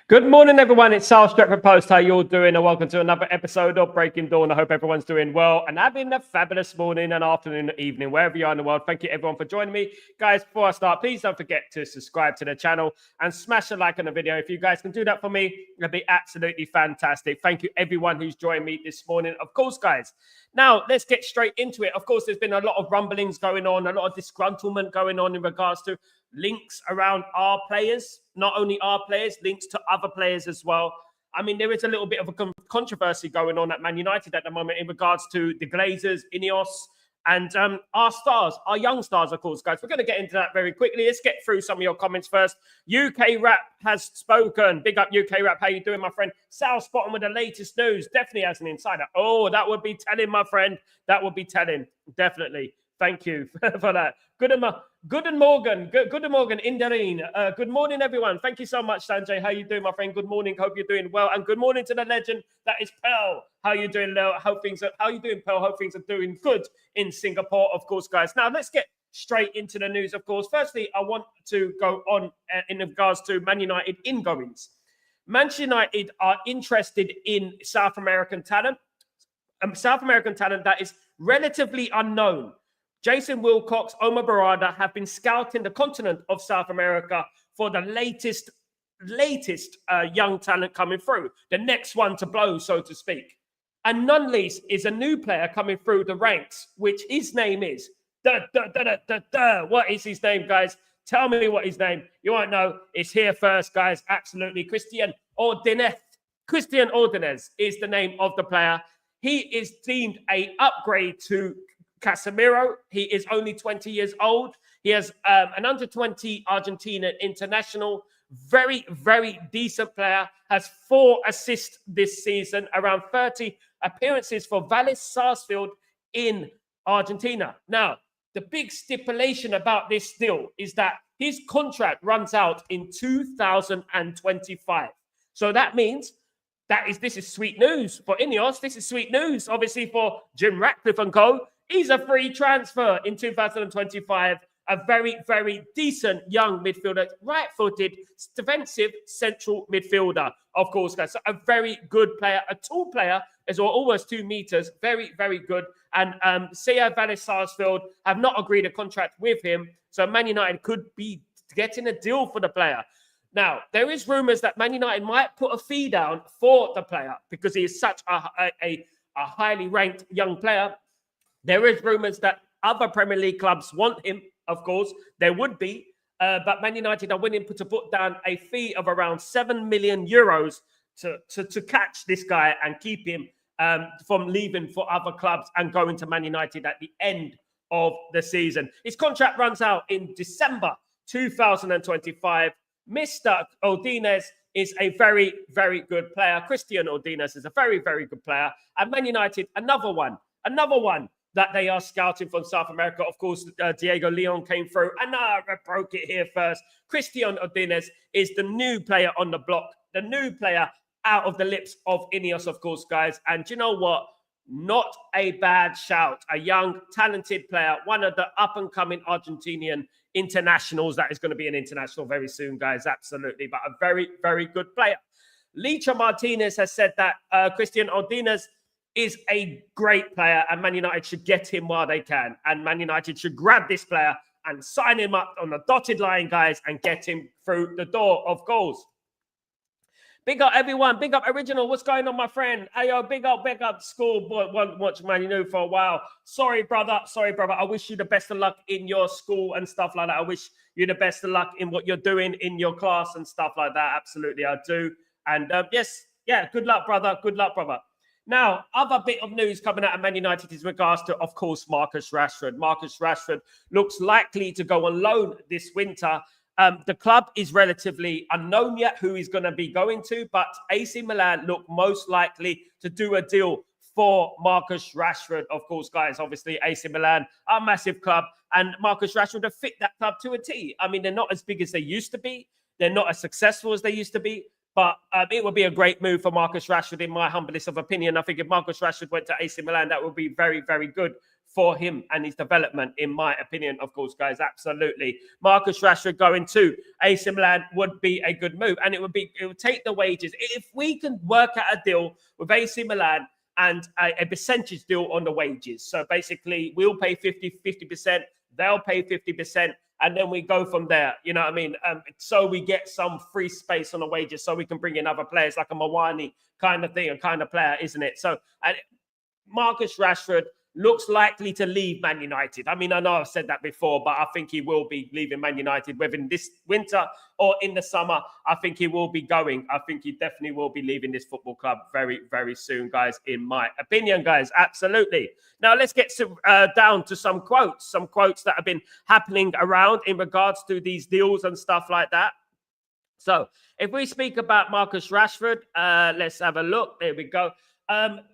Good morning, everyone. It's Sal Stretford Post. How you all doing? And welcome to another episode of Breaking Dawn. I hope everyone's doing well and having a fabulous morning and afternoon, evening, wherever you are in the world. Thank you, everyone, for joining me. Guys, before I start, please don't forget to subscribe to the channel and smash a like on the video. If you guys can do that for me, it'd be absolutely fantastic. Thank you, everyone who's joined me this morning. Of course, guys. Now, let's get straight into it. Of course, there's been a lot of rumblings going on, a lot of disgruntlement going on in regards to links around our players, not only our players, links to other players as well. I mean, there is a little bit of a controversy going on at Man United at the moment in regards to the Glazers, Ineos, and our stars, our young stars, of course, guys. We're going to get into that very quickly. Let's get through some of your comments first. UK Rap has spoken. Big up UK Rap. How you doing, my friend? Sal Spotton with the latest news. Definitely as an insider. Oh, that would be telling, my friend. That would be telling. Definitely. Thank you for that. Good morning, Indareen. Good morning, everyone. Thank you so much, Sanjay. How you doing, my friend? Good morning. Hope you're doing well. And good morning to the legend that is Pearl. How you doing, Leo? How you doing, Pearl? Hope things are doing good in Singapore, of course, guys. Now let's get straight into the news, of course. Firstly, I want to go on in regards to Man United ingoings. Manchester United are interested in South American talent. South American talent that is relatively unknown. Jason Wilcox, Omar Barada have been scouting the continent of South America for the latest young talent coming through, the next one to blow, so to speak. And none least is a new player coming through the ranks, which his name is. What is his name, guys? Tell me what his name. You won't know. It's here first, guys. Absolutely. Christian Ordonez is the name of the player. He is deemed an upgrade to Casemiro. He is only 20 years old. He has an under-20 Argentinian international. Very, very decent player. Has 4 assists this season. Around 30 appearances for Vélez Sarsfield in Argentina. Now, the big stipulation about this deal is that his contract runs out in 2025. So that means this is sweet news for Ineos. This is sweet news, obviously, for Jim Ratcliffe and co. He's a free transfer in 2025. A very, very decent young midfielder, right-footed, defensive central midfielder, of course, guys. So a very good player, a tall player as well, almost 2 meters. Very, very good. And Sia Vélez Sarsfield have not agreed a contract with him. So Man United could be getting a deal for the player. Now, there is rumours that Man United might put a fee down for the player because he is such a highly ranked young player. There is rumours that other Premier League clubs want him, of course. There would be. But Man United are willing to put down a fee of around 7 million euros to catch this guy and keep him from leaving for other clubs and going to Man United at the end of the season. His contract runs out in December 2025. Mr. Ordonez is a very, very good player. Christian Ordonez is a very, very good player. And Man United, another one that they are scouting from South America. Of course, Diego Leon came through, and I broke it here first. Christian Ordonez is the new player on the block, the new player out of the lips of Ineos, of course, guys. And you know what? Not a bad shout. A young, talented player, one of the up-and-coming Argentinian internationals that is going to be an international very soon, guys. Absolutely. But a very, very good player. Licha Martinez has said that Christian Ordonez is a great player and Man United should get him while they can. And Man United should grab this player and sign him up on the dotted line, guys, and get him through the door of goals. Big up, everyone. Big up, Original. What's going on, my friend? Hey, yo, big up, school. Boy, watch Man United for a while. Sorry, brother. I wish you the best of luck in your school and stuff like that. I wish you the best of luck in what you're doing in your class and stuff like that. Absolutely, I do. And good luck, brother. Good luck, brother. Now, other bit of news coming out of Man United is regards to, of course, Marcus Rashford. Marcus Rashford looks likely to go on loan this winter. The club is relatively unknown yet who he's going to be going to, but AC Milan look most likely to do a deal for Marcus Rashford. Of course, guys, obviously AC Milan are a massive club, and Marcus Rashford have fit that club to a T. I mean, they're not as big as they used to be. They're not as successful as they used to be. But it would be a great move for Marcus Rashford, in my humblest of opinion. I think if Marcus Rashford went to AC Milan, that would be very, very good for him and his development, in my opinion, of course, guys. Absolutely. Marcus Rashford going to AC Milan would be a good move, and it would take the wages. If we can work out a deal with AC Milan and a percentage deal on the wages. So basically, we'll pay 50%, they'll pay 50%, and then we go from there. You know what I mean? So we get some free space on the wages so we can bring in other players like a Mawani kind of thing, a kind of player, isn't it? So Marcus Rashford looks likely to leave Man United. I mean, I know I've said that before, but I think he will be leaving Man United, whether in this winter or in the summer. I think he will be going. I think he definitely will be leaving this football club very, very soon, guys, in my opinion, guys. Absolutely. Now, let's get down to some quotes that have been happening around in regards to these deals and stuff like that. So if we speak about Marcus Rashford, let's have a look. There we go.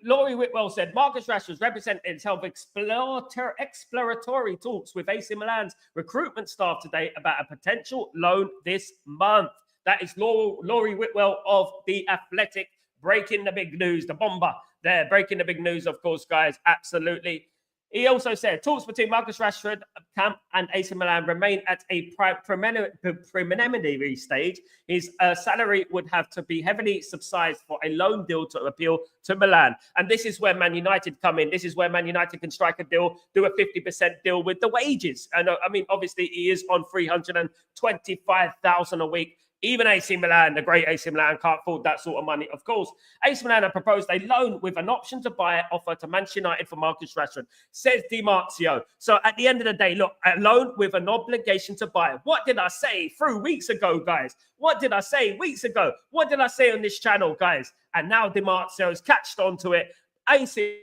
Laurie Whitwell said, Marcus Rashford's representatives held exploratory talks with AC Milan's recruitment staff today about a potential loan this month. That is Laurie Whitwell of The Athletic breaking the big news, the bomber there, breaking the big news, of course, guys. Absolutely. He also said, talks between Marcus Rashford camp and AC Milan remain at a preliminary stage. His salary would have to be heavily subsidized for a loan deal to appeal to Milan. And this is where Man United come in. This is where Man United can strike a deal, do a 50% deal with the wages. And I mean, obviously, he is on 325,000 a week. Even AC Milan, the great AC Milan, can't afford that sort of money, of course. AC Milan have proposed a loan with an option to buy offer to Manchester United for Marcus Rashford, says Di Marzio. So at the end of the day, look, a loan with an obligation to buy. What did I say weeks ago, guys? What did I say weeks ago? What did I say on this channel, guys? And now Di Marzio has catched onto it. AC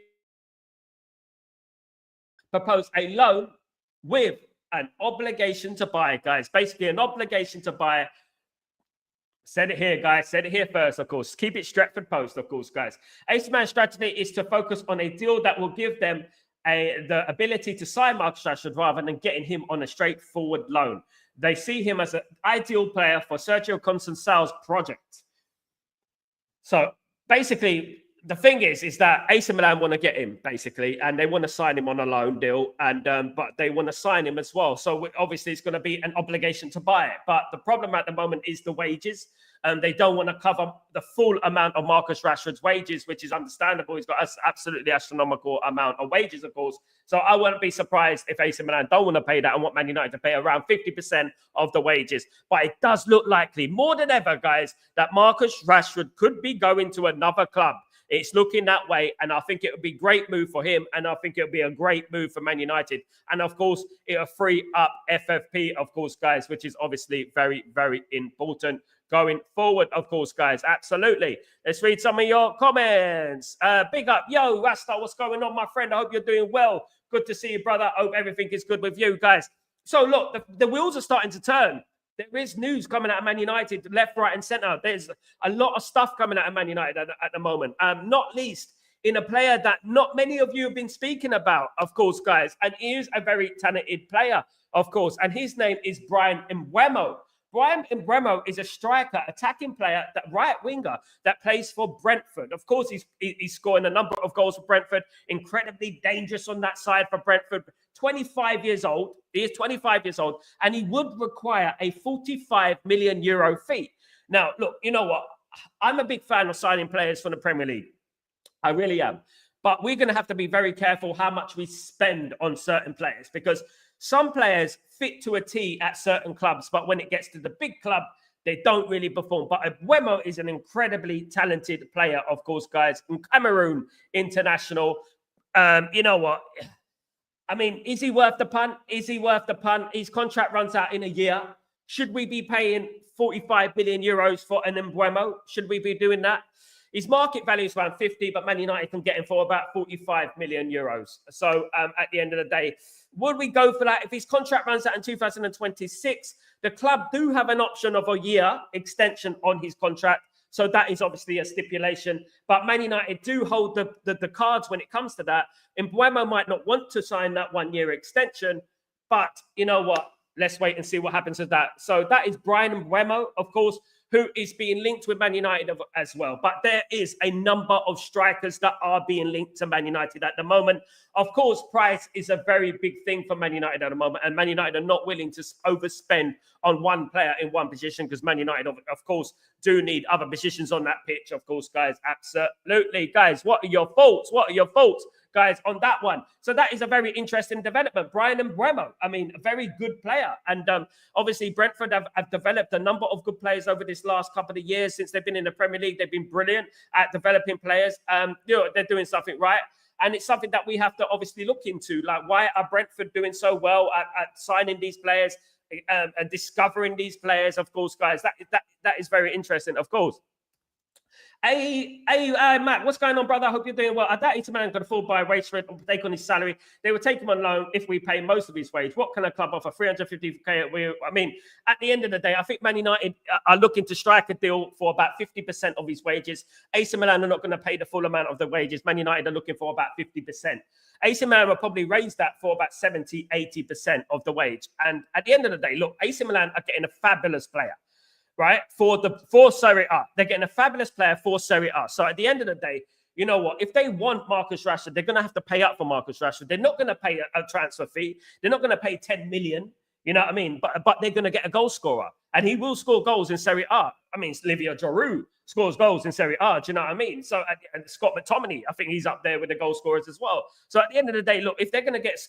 proposed a loan with an obligation to buy, guys. Basically, an obligation to buy. Said it here, guys. Said it here first, of course. Keep it Stretford Post, of course, guys. AC Milan's strategy is to focus on a deal that will give them the ability to sign Marcus Rashford rather than getting him on a straightforward loan. They see him as an ideal player for Sergio Conceição's project. So basically, the thing is that AC Milan want to get him, basically, and they want to sign him on a loan deal, and but they want to sign him as well. So obviously, it's going to be an obligation to buy it. But the problem at the moment is the wages. They don't want to cover the full amount of Marcus Rashford's wages, which is understandable. He's got an absolutely astronomical amount of wages, of course. So I wouldn't be surprised if AC Milan don't want to pay that and want Man United to pay around 50% of the wages. But it does look likely, more than ever, guys, that Marcus Rashford could be going to another club. It's looking that way, and I think it would be a great move for him, and I think it would be a great move for Man United. And, of course, it'll free up FFP, of course, guys, which is obviously very, very important going forward, of course, guys. Absolutely. Let's read some of your comments. Big up. Yo, Rasta, what's going on, my friend? I hope you're doing well. Good to see you, brother. Hope everything is good with you, guys. So, look, the wheels are starting to turn. There is news coming out of Man United, left, right, and centre. There's a lot of stuff coming out of Man United at the moment, not least in a player that not many of you have been speaking about, of course, guys. And he is a very talented player, of course. And his name is Bryan Mbeumo. Bryan Mbeumo is a striker, attacking player, that right winger that plays for Brentford. Of course, he's scoring a number of goals for Brentford. Incredibly dangerous on that side for Brentford. 25 years old. He is 25 years old, and he would require a 45 million euro fee. Now, look, you know what? I'm a big fan of signing players from the Premier League. I really am. But we're going to have to be very careful how much we spend on certain players, because some players fit to a T at certain clubs, but when it gets to the big club, they don't really perform. But Mbeumo is an incredibly talented player, of course, guys. In Cameroon international. You know what? I mean, is he worth the punt? Is he worth the punt? His contract runs out in a year. Should we be paying 45 million euros for an Mbeumo? Should we be doing that? His market value is around 50, but Man United can get him for about 45 million euros. So at the end of the day, would we go for that? If his contract runs out in 2026, the club do have an option of a year extension on his contract. So that is obviously a stipulation. But Man United do hold the cards when it comes to that. Mbeumo might not want to sign that 1 year extension. But you know what? Let's wait and see what happens with that. So that is Bryan Mbeumo, of course. who is being linked with Man United as well. But there is a number of strikers that are being linked to Man United at the moment. Of course, price is a very big thing for Man United at the moment, and Man United are not willing to overspend on one player in one position, because Man United, of course, do need other positions on that pitch, of course, guys. Absolutely. Guys, what are your thoughts? What are your thoughts, guys, on that one? So that is a very interesting development. Brian Mbeumo, I mean, a very good player. And obviously, Brentford have developed a number of good players over this last couple of years since they've been in the Premier League. They've been brilliant at developing players. They're doing something right. And it's something that we have to obviously look into. Like, why are Brentford doing so well at signing these players and discovering these players? Of course, guys, that is very interesting, of course. Hey, Matt, what's going on, brother? I hope you're doing well. I doubt AC Milan could afford by a wage for it or take on his salary. They would take him on loan if we pay most of his wage. What can a club offer? 350k. I mean, at the end of the day, I think Man United are looking to strike a deal for about 50% of his wages. AC Milan are not going to pay the full amount of the wages. Man United are looking for about 50%. AC Milan will probably raise that for about 70, 80% of the wage. And at the end of the day, look, AC Milan are getting a fabulous player, right? For Serie A. They're getting a fabulous player for Serie A. So at the end of the day, you know what? If they want Marcus Rashford, they're going to have to pay up for Marcus Rashford. They're not going to pay a transfer fee. They're not going to pay 10 million. You know what I mean? But they're going to get a goal scorer. And he will score goals in Serie A. I mean, Livio Giroud scores goals in Serie A. Do you know what I mean? So, and Scott McTominay, I think he's up there with the goal scorers as well. So at the end of the day, look, if they're going to get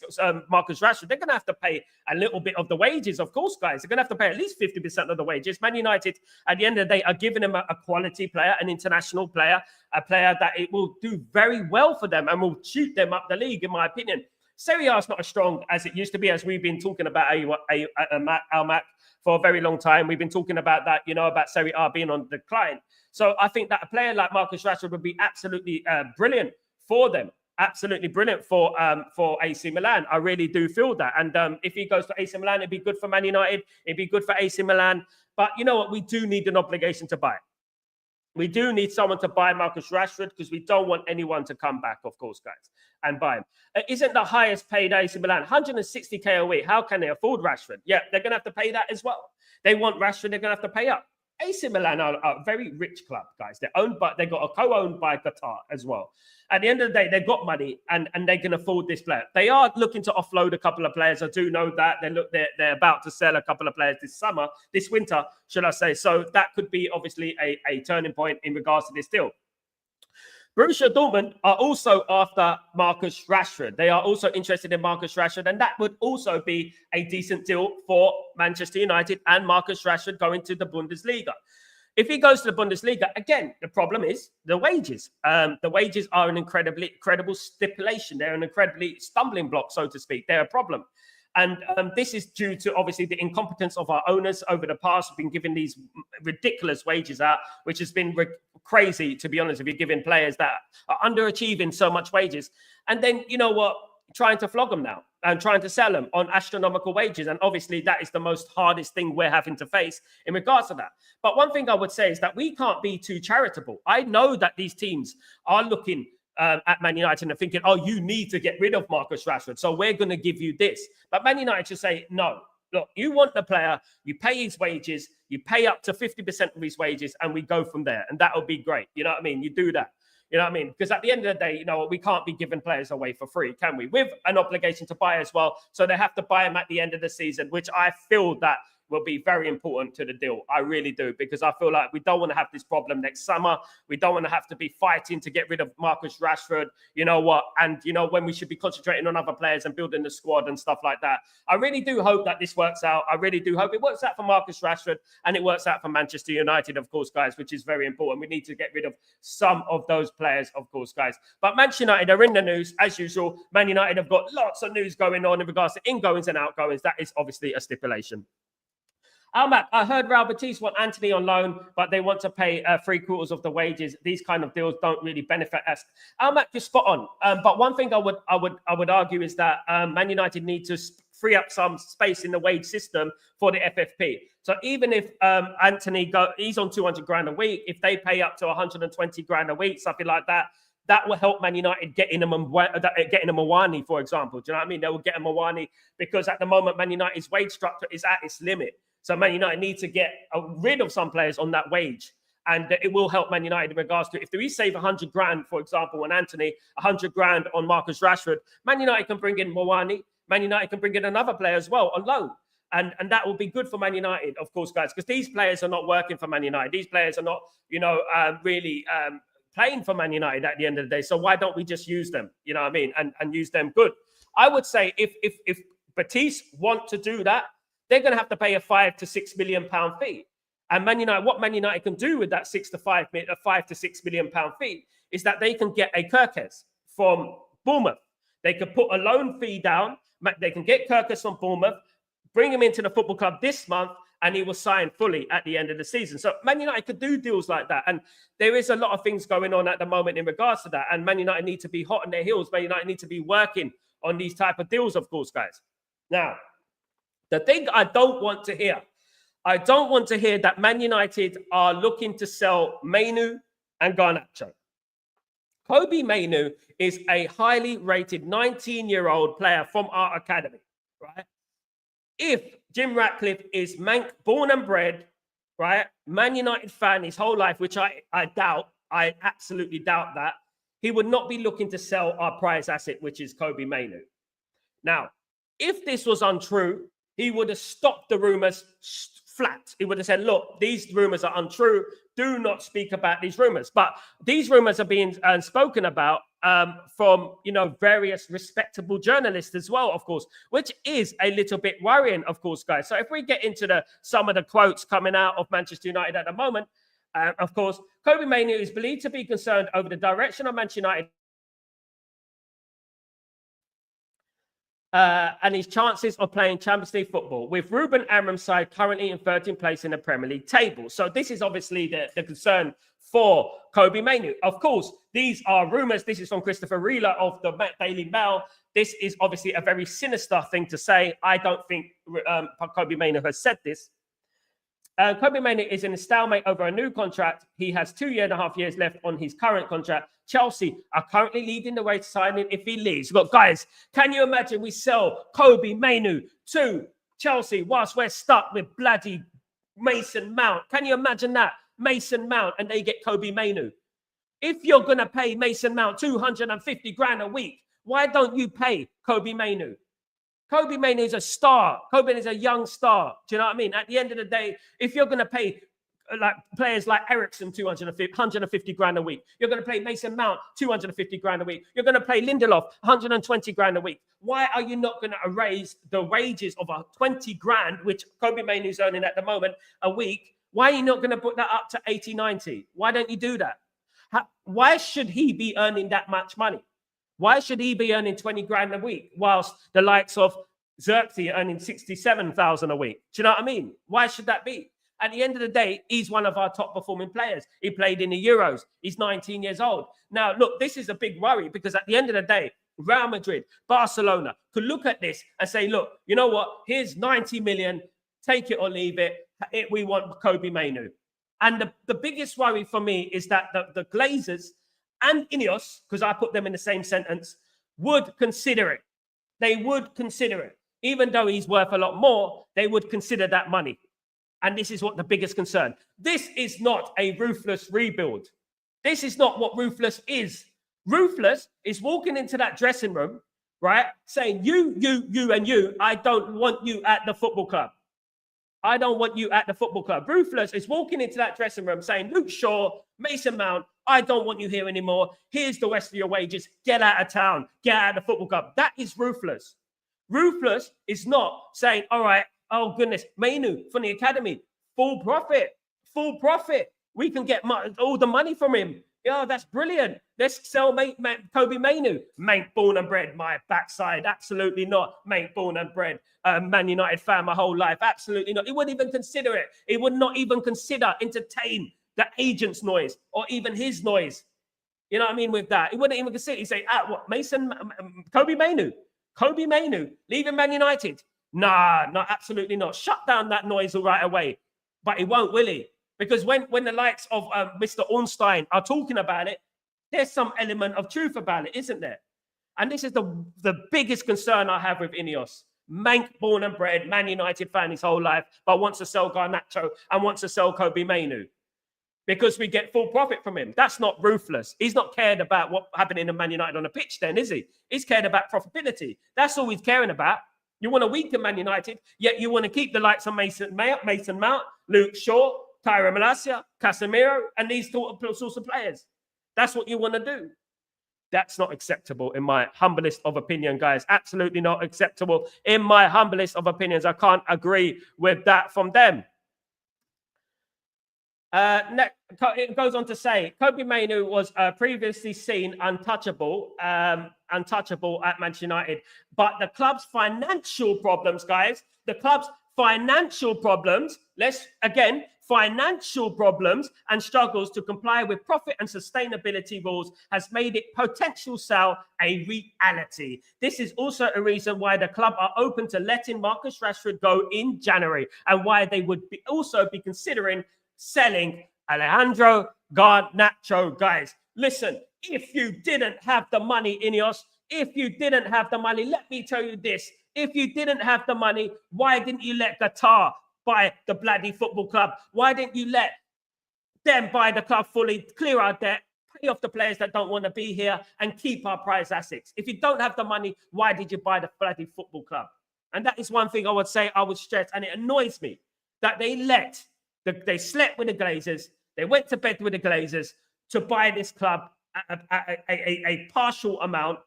Marcus Rashford, they're going to have to pay a little bit of the wages, of course, guys. They're going to have to pay at least 50% of the wages. Man United, at the end of the day, are giving him a quality player, an international player, a player that it will do very well for them and will shoot them up the league, in my opinion. Serie A is not as strong as it used to be, as we've been talking about Al-Mac for a very long time. We've been talking about that, about Serie A being on decline. So I think that a player like Marcus Rashford would be absolutely brilliant for them. Absolutely brilliant for AC Milan. I really do feel that. And if he goes to AC Milan, it'd be good for Man United. It'd be good for AC Milan. But you know what? We do need an obligation to buy. We do need someone to buy Marcus Rashford, because we don't want anyone to come back, of course, guys, and buy him. Isn't the highest paid AC Milan 160k a week? How can they afford Rashford? Yeah, they're going to have to pay that as well. They want Rashford, they're going to have to pay up. AC Milan are a very rich club, guys. They got a co-owned by Qatar as well. At the end of the day, they've got money and they can afford this player. They are looking to offload a couple of players. I do know that. They're about to sell a couple of players this winter, should I say. So that could be obviously a turning point in regards to this deal. Borussia Dortmund are also after Marcus Rashford. They are also interested in Marcus Rashford, and that would also be a decent deal for Manchester United and Marcus Rashford going to the Bundesliga. If he goes to the Bundesliga, again, the problem is the wages. The wages are an incredible stipulation. They're an incredibly stumbling block, so to speak. They're a problem. And this is due to, obviously, the incompetence of our owners over the past. We've been giving these ridiculous wages out, which has been crazy, to be honest, if you're giving players that are underachieving so much wages. And then, you know what, trying to flog them now and trying to sell them on astronomical wages. And obviously, that is the most hardest thing we're having to face in regards to that. But one thing I would say is that we can't be too charitable. I know that these teams are looking at Man United and thinking, oh, you need to get rid of Marcus Rashford, so we're going to give you this. But Man United should say, no, look, you want the player, you pay his wages, you pay up to 50% of his wages, and we go from there. And that would be great. You know what I mean? You do that. You know what I mean? Because at the end of the day, you know, we can't be giving players away for free, can we? With an obligation to buy as well. So they have to buy them at the end of the season, which I feel that will be very important to the deal. I really do, because I feel like we don't want to have this problem next summer. We don't want to have to be fighting to get rid of Marcus Rashford, you know what? And, you know, when we should be concentrating on other players and building the squad and stuff like that. I really do hope that this works out. I really do hope it works out for Marcus Rashford and it works out for Manchester United, of course, guys, which is very important. We need to get rid of some of those players, of course, guys. But Manchester United are in the news, as usual. Man United have got lots of news going on in regards to ingoings and outgoings. That is obviously a stipulation. Almac, I heard Real Betis want Antony on loan, but they want to pay 3/4 of the wages. These kind of deals don't really benefit us. Almac, you're spot on. But one thing I would argue is that Man United need to free up some space in the wage system for the FFP. So even if Antony he's on 200 grand a week, if they pay up to 120 grand a week, something like that, that will help Man United getting a Mawani, for example. Do you know what I mean? They will get a Mawani because at the moment, Man United's wage structure is at its limit. So Man United need to get rid of some players on that wage. And it will help Man United in regards to if we save 100 grand, for example, on Anthony, 100 grand on Marcus Rashford, Man United can bring in Mawani. Man United can bring in another player as well on loan. And that will be good for Man United, of course, guys, because these players are not working for Man United. These players are not, really playing for Man United at the end of the day. So why don't we just use them, you know what I mean, and use them good? I would say if Batiste want to do that, they're going to have to pay a £5 to £6 million fee. And Man United, what Man United can do with that £5 to £6 million fee is that they can get a Kirkes from Bournemouth. They could put a loan fee down. They can get Kirkes from Bournemouth, bring him into the football club this month, and he will sign fully at the end of the season. So Man United could do deals like that. And there is a lot of things going on at the moment in regards to that. And Man United need to be hot on their heels. Man United need to be working on these type of deals, of course, guys. Now, the thing I don't want to hear that Man United are looking to sell Mainu and Garnacho. Kobe Mainu is a highly rated 19-year-old player from our academy, right? If Jim Ratcliffe is Manc born and bred, right, Man United fan his whole life, which I doubt, I absolutely doubt that, he would not be looking to sell our prize asset, which is Kobe Mainu. Now, if this was untrue, he would have stopped the rumors flat. He would have said, look, these rumors are untrue. Do not speak about these rumors. But these rumors are being spoken about from, various respectable journalists as well, of course, which is a little bit worrying, of course, guys. So if we get into some of the quotes coming out of Manchester United at the moment, of course, Kobe Mainu is believed to be concerned over the direction of Manchester United and his chances of playing Champions League football, with Ruben Amorim's side currently in 13th place in the Premier League table. So this is obviously the concern for Kobe Mainu. Of course, these are rumours. This is from Christopher Reeler of the Daily Mail. This is obviously a very sinister thing to say. I don't think Kobe Mainu has said this. Kobe Mainu is in a stalemate over a new contract. He has 2.5 years left on his current contract. Chelsea are currently leading the way to signing if he leaves. Look, guys, can you imagine we sell Kobe Mainu to Chelsea whilst we're stuck with bloody Mason Mount? Can you imagine that? Mason Mount, and they get Kobe Mainu. If you're going to pay Mason Mount 250 grand a week, why don't you pay Kobe Mainu? Kobe Mainu is a star. Kobe is a young star. Do you know what I mean? At the end of the day, if you're going to pay like players like Ericsson 150 grand a week, you're going to pay Mason Mount 250 grand a week, you're going to pay Lindelof 120 grand a week. Why are you not going to raise the wages of 20 grand, which Kobe Mainu is earning at the moment, a week? Why are you not going to put that up to 80, 90? Why don't you do that? Why should he be earning that much money? Why should he be earning 20 grand a week whilst the likes of Xerxes are earning 67,000 a week? Do you know what I mean? Why should that be? At the end of the day, he's one of our top performing players. He played in the Euros. He's 19 years old. Now, look, this is a big worry because at the end of the day, Real Madrid, Barcelona could look at this and say, look, you know what? Here's 90 million. Take it or leave it. We want Kobe Mainu. And the biggest worry for me is that the Glazers and Ineos, because I put them in the same sentence, would consider it. They would consider it. Even though he's worth a lot more, they would consider that money. And this is what the biggest concern. This is not a ruthless rebuild. This is not what ruthless is. Ruthless is walking into that dressing room, right? Saying, you, and you, I don't want you at the football club. I don't want you at the football club. Ruthless is walking into that dressing room saying, Luke Shaw, Mason Mount, I don't want you here anymore. Here's the rest of your wages. Get out of town. Get out of the football club. That is ruthless. Ruthless is not saying, all right, oh goodness, Mainu from the academy, full profit. We can get all the money from him. Yeah, that's brilliant. Let's sell Kobe Mainu. Mate, born and bred, my backside. Absolutely not. Mate, born and bred. Man United fan my whole life. Absolutely not. He wouldn't even consider it. He would not even entertain the agent's noise or even his noise. You know what I mean with that? He wouldn't even consider it. He'd say, Kobe Mainu, leaving Man United. Nah, no, absolutely not. Shut down that noise right away. But he won't, will he? Because when the likes of Mr. Ornstein are talking about it, there's some element of truth about it, isn't there? And this is the biggest concern I have with Ineos. Mank, born and bred, Man United fan his whole life, but wants to sell Garnacho and wants to sell Kobe Mainoo because we get full profit from him. That's not ruthless. He's not cared about what happening in Man United on the pitch then, is he? He's cared about profitability. That's all he's caring about. You want to weaken Man United, yet you want to keep the likes of Mason Mount, Luke Shaw, Tyra Malacia, Casemiro, and these sorts of players. That's what you want to do. That's not acceptable in my humblest of opinion, guys. Absolutely not acceptable in my humblest of opinions. I can't agree with that from them. It goes on to say, Kobe Mainoo was previously seen untouchable at Manchester United. But the club's financial problems, guys, financial problems and struggles to comply with profit and sustainability rules has made it potential sale a reality. This is also a reason why the club are open to letting Marcus Rashford go in January and why they would also be considering selling Alejandro Garnacho. Guys, listen, if you didn't have the money, Ineos, if you didn't have the money, let me tell you this. If you didn't have the money, why didn't you let Qatar buy the bloody football club? Why didn't you let them buy the club fully, clear our debt, pay off the players that don't want to be here, and keep our prize assets? If you don't have the money, why did you buy the bloody football club? And that is one thing I would say, I would stress, and it annoys me that they slept with the Glazers, they went to bed with the Glazers to buy this club at a partial amount,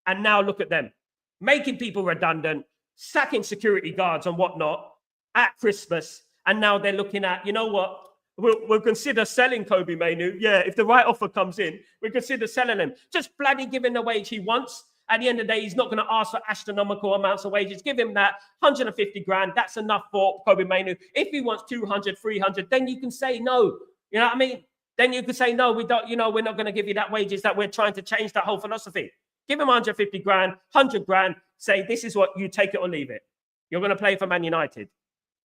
and now look at them, making people redundant, sacking security guards and whatnot at Christmas, and now they're looking at, you know what, we'll consider selling Kobe Mainoo. Yeah, if the right offer comes in, we consider selling him. Just bloody giving the wage he wants. At the end of the day, he's not going to ask for astronomical amounts of wages. Give him that 150 grand. That's enough for Kobe Mainoo. If he wants 200, 300, then you can say no. You know what I mean? Then you could say, no, we don't, we're not going to give you that wages, that we're trying to change that whole philosophy. Give him 150 grand, 100 grand. Say, this is what you take it or leave it. You're going to play for Man United.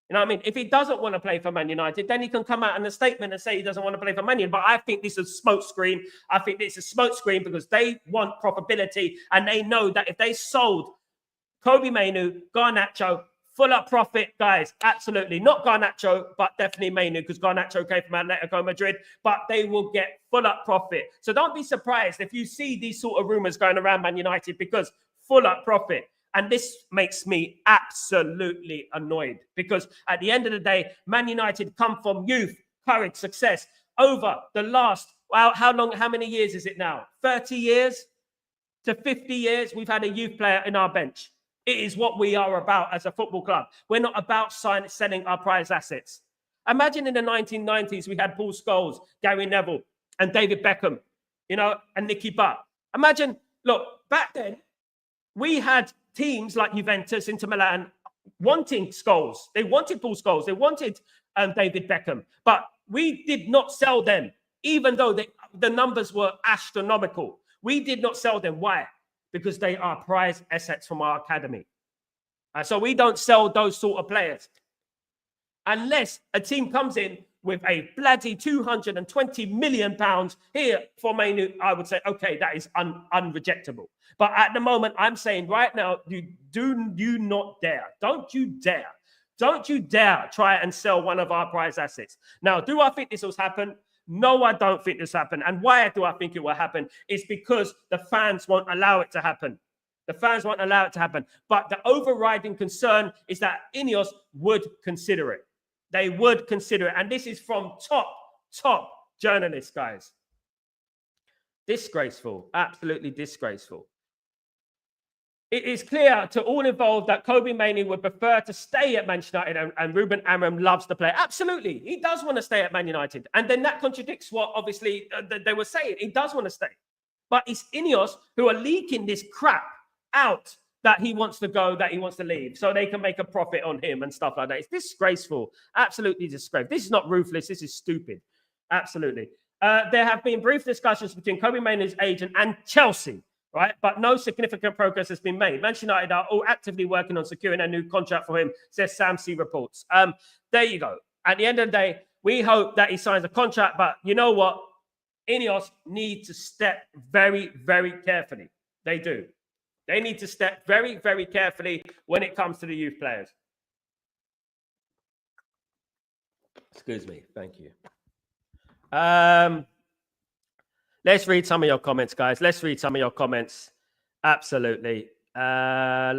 You know what I mean? If he doesn't want to play for Man United, then he can come out in a statement and say he doesn't want to play for Man United. But I think this is a smokescreen. I think it's a smokescreen because they want profitability, and they know that if they sold Kobe Mainoo, Garnacho, full up profit, guys, absolutely. Not Garnacho, but definitely Mainoo, because Garnacho came from Atletico Madrid, but they will get full up profit. So don't be surprised if you see these sort of rumors going around Man United, because full up profit. And this makes me absolutely annoyed, because at the end of the day, Man United come from youth, courage, success over the last, well, how many years is it now? 30 years to 50 years, we've had a youth player in our bench. It is what we are about as a football club. We're not about selling our prize assets. Imagine in the 1990s, we had Paul Scholes, Gary Neville, and David Beckham, and Nicky Butt. Imagine, look, back then, we had teams like Juventus, Inter Milan, wanting Scholes. They wanted Paul Scholes. They wanted David Beckham. But we did not sell them, even though the numbers were astronomical. We did not sell them. Why? Because they are prize assets from our academy. So we don't sell those sort of players. Unless a team comes in with a bloody £220 million here for Mainoo, I would say, okay, that is unrejectable. But at the moment, I'm saying right now, don't you dare try and sell one of our prize assets. Now, do I think this will happen? No, I don't think this will happen. And why do I think it will happen? It's because the fans won't allow it to happen. The fans won't allow it to happen. But the overriding concern is that Ineos would consider it. They would consider it. And this is from top journalists, guys. Disgraceful. Absolutely disgraceful. It is clear to all involved that Kobe Mainoo would prefer to stay at Manchester United, and Ruben Amorim loves the player. Absolutely. He does want to stay at Man United. And then that contradicts what, obviously, they were saying. He does want to stay. But it's Ineos who are leaking this crap out that he wants to go, that he wants to leave, so they can make a profit on him and stuff like that. It's disgraceful. Absolutely disgraceful. This is not ruthless. This is stupid. Absolutely. There have been brief discussions between Kobe Mainoo's agent and Chelsea, right? But no significant progress has been made. Manchester United are all actively working on securing a new contract for him, says Sam C reports. There you go. At the end of the day, we hope that he signs a contract, but you know what? Ineos need to step very, very carefully. They do. They need to step very, very carefully when it comes to the youth players. Excuse me. Thank you. Let's read some of your comments, guys. Let's read some of your comments. Absolutely. I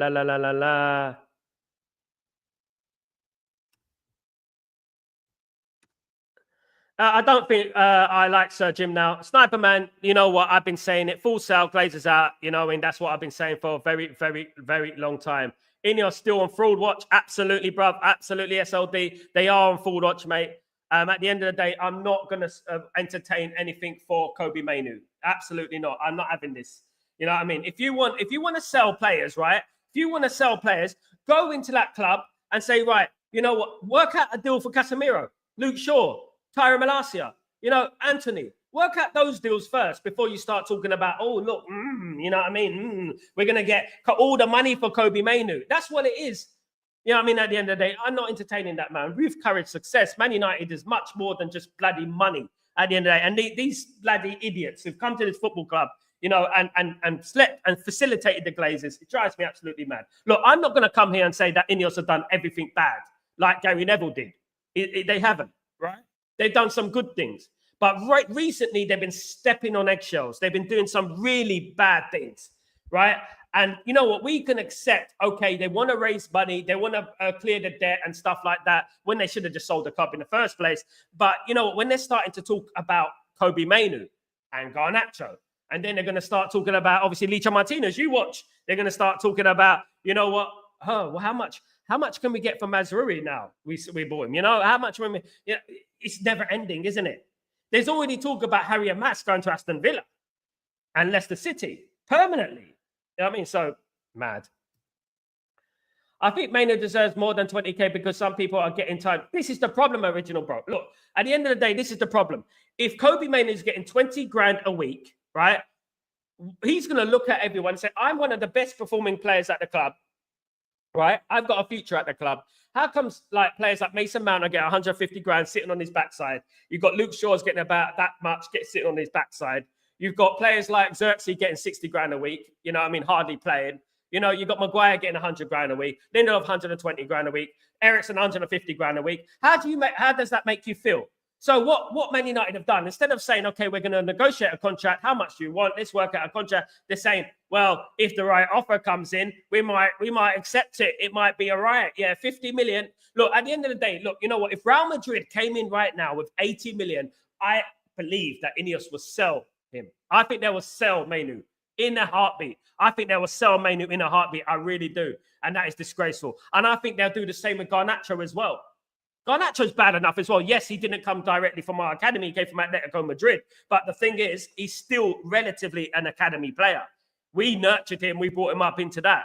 don't think I like Sir Jim now. Sniper Man, you know what? I've been saying it. Full sale, Glazers out. You know, and that's what I've been saying for a very, very, very long time. Ineos still on fraud watch. Absolutely, bruv. Absolutely, SLD. They are on fraud watch, mate. At the end of the day, I'm not going to entertain anything for Kobbie Mainoo. Absolutely not. I'm not having this. You know what I mean? If you want to sell players, right? If you want to sell players, go into that club and say, right, you know what? Work out a deal for Casemiro, Luke Shaw, Tyra Malacia, you know, Anthony. Work out those deals first before you start talking about, oh, look, you know what I mean? We're going to get all the money for Kobbie Mainoo. That's what it is. You know what I mean? At the end of the day, I'm not entertaining that, man. Ruth Courage success. Man United is much more than just bloody money at the end of the day. And these bloody idiots who've come to this football club, you know, and slept and facilitated the Glazers, it drives me absolutely mad. Look, I'm not going to come here and say that Ineos have done everything bad like Gary Neville did. They haven't, right? They've done some good things. But right recently, they've been stepping on eggshells. They've been doing some really bad things, right? And you know what? We can accept, okay, they want to raise money. They want to clear the debt and stuff like that when they should have just sold the club in the first place. But you know what? When they're starting to talk about Kobbie Mainoo and Garnacho, and then they're going to start talking about, obviously, Licha Martinez, you watch. They're going to start talking about, you know what? Oh, well, how much can we get from Mazraoui now? We bought him, you know? How much when we... You know, it's never ending, isn't it? There's already talk about Harry and Max going to Aston Villa and Leicester City permanently. You know what I mean? So, mad. I think Mainoo deserves more than 20K because some people are getting tired. This is the problem, original bro. Look, at the end of the day, this is the problem. If Kobbie Mainoo is getting 20 grand a week, right, he's going to look at everyone and say, I'm one of the best performing players at the club, right? I've got a future at the club. How comes like players like Mason Mount are getting 150 grand sitting on his backside? You've got Luke Shaw's getting about that much, sitting on his backside. You've got players like Xerxes getting 60 grand a week, you know what I mean, hardly playing. You know, you've got Maguire getting 100 grand a week, Lindelof 120 grand a week, Eriksen 150 grand a week. How does that make you feel? So what Man United have done, instead of saying, okay, we're going to negotiate a contract, how much do you want? Let's work out a contract. They're saying, well, if the right offer comes in, we might accept it. It might be all right. Yeah, 50 million. Look, at the end of the day, look, you know what? If Real Madrid came in right now with 80 million, I believe that Ineos will sell him. I think they will sell Mainoo in a heartbeat. I think they will sell Mainoo in a heartbeat. I really do. And that is disgraceful. And I think they'll do the same with Garnacho as well. Garnacho's bad enough as well. Yes, he didn't come directly from our academy. He came from Atletico Madrid. But the thing is, he's still relatively an academy player. We nurtured him. We brought him up into that.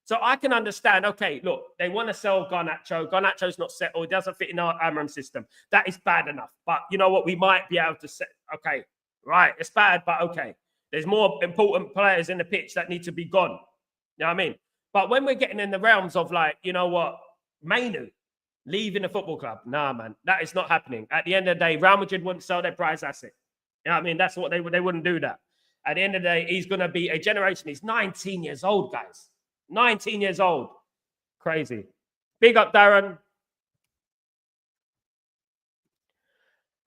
So I can understand, okay, look, they want to sell Garnacho. Garnacho's not settled. It doesn't fit in our Amram system. That is bad enough. But you know what? We might be able to say, okay, right, it's bad, but okay. There's more important players in the pitch that need to be gone. You know what I mean? But when we're getting in the realms of like, you know what, Mainoo leaving the football club, nah, man, that is not happening. At the end of the day, Real Madrid wouldn't sell their prize asset. You know what I mean? That's what they wouldn't do that. At the end of the day, he's going to be a generation. He's 19 years old, guys. 19 years old. Crazy. Big up, Darren.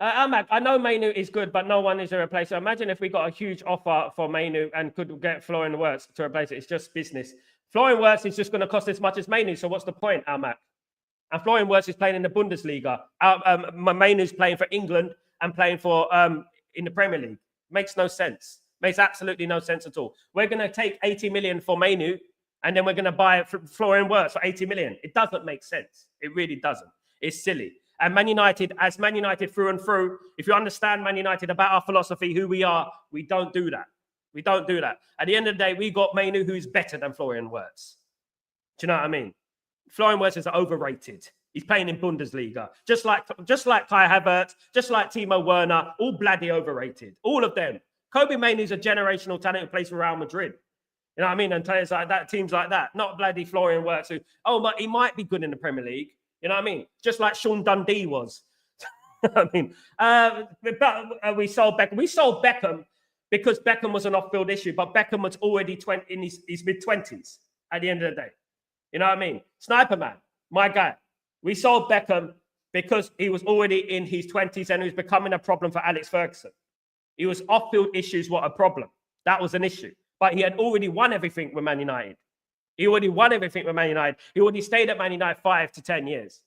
I know Mainoo is good, but no one is a replacer. Imagine if we got a huge offer for Mainoo and could get Florian Wirtz to replace it. It's just business. Florian Wirtz is just going to cost as much as Mainoo. So what's the point, Almac? And Florian Wirtz is playing in the Bundesliga. Mainoo's playing for England and playing for in the Premier League. Makes no sense. Makes absolutely no sense at all. We're going to take 80 million for Mainoo and then we're going to buy Florian Wirtz for 80 million. It doesn't make sense. It really doesn't. It's silly. And Man United, as Man United through and through, if you understand Man United about our philosophy, who we are, we don't do that. We don't do that. At the end of the day, we got Mainoo who's better than Florian Wirtz. Do you know what I mean? Florian Wirtz is overrated. He's playing in Bundesliga. Just like Kai Havertz, just like Timo Werner, all bloody overrated. All of them. Kobbie Mainoo's a generational talent who plays for Real Madrid. You know what I mean? And players like that, teams like that. Not bloody Florian Wirtz who, but he might be good in the Premier League. You know what I mean? Just like Sean Dundee was. I mean, we sold Beckham. We sold Beckham because Beckham was an off-field issue, but Beckham was already in his mid-20s at the end of the day. You know what I mean? Sniper man, my guy. We sold Beckham because he was already in his 20s and he was becoming a problem for Alex Ferguson. He was off-field issues were a problem. That was an issue. But he had already won everything with Man United. He already won everything with Man United. He already stayed at Man United 5 to 10 years.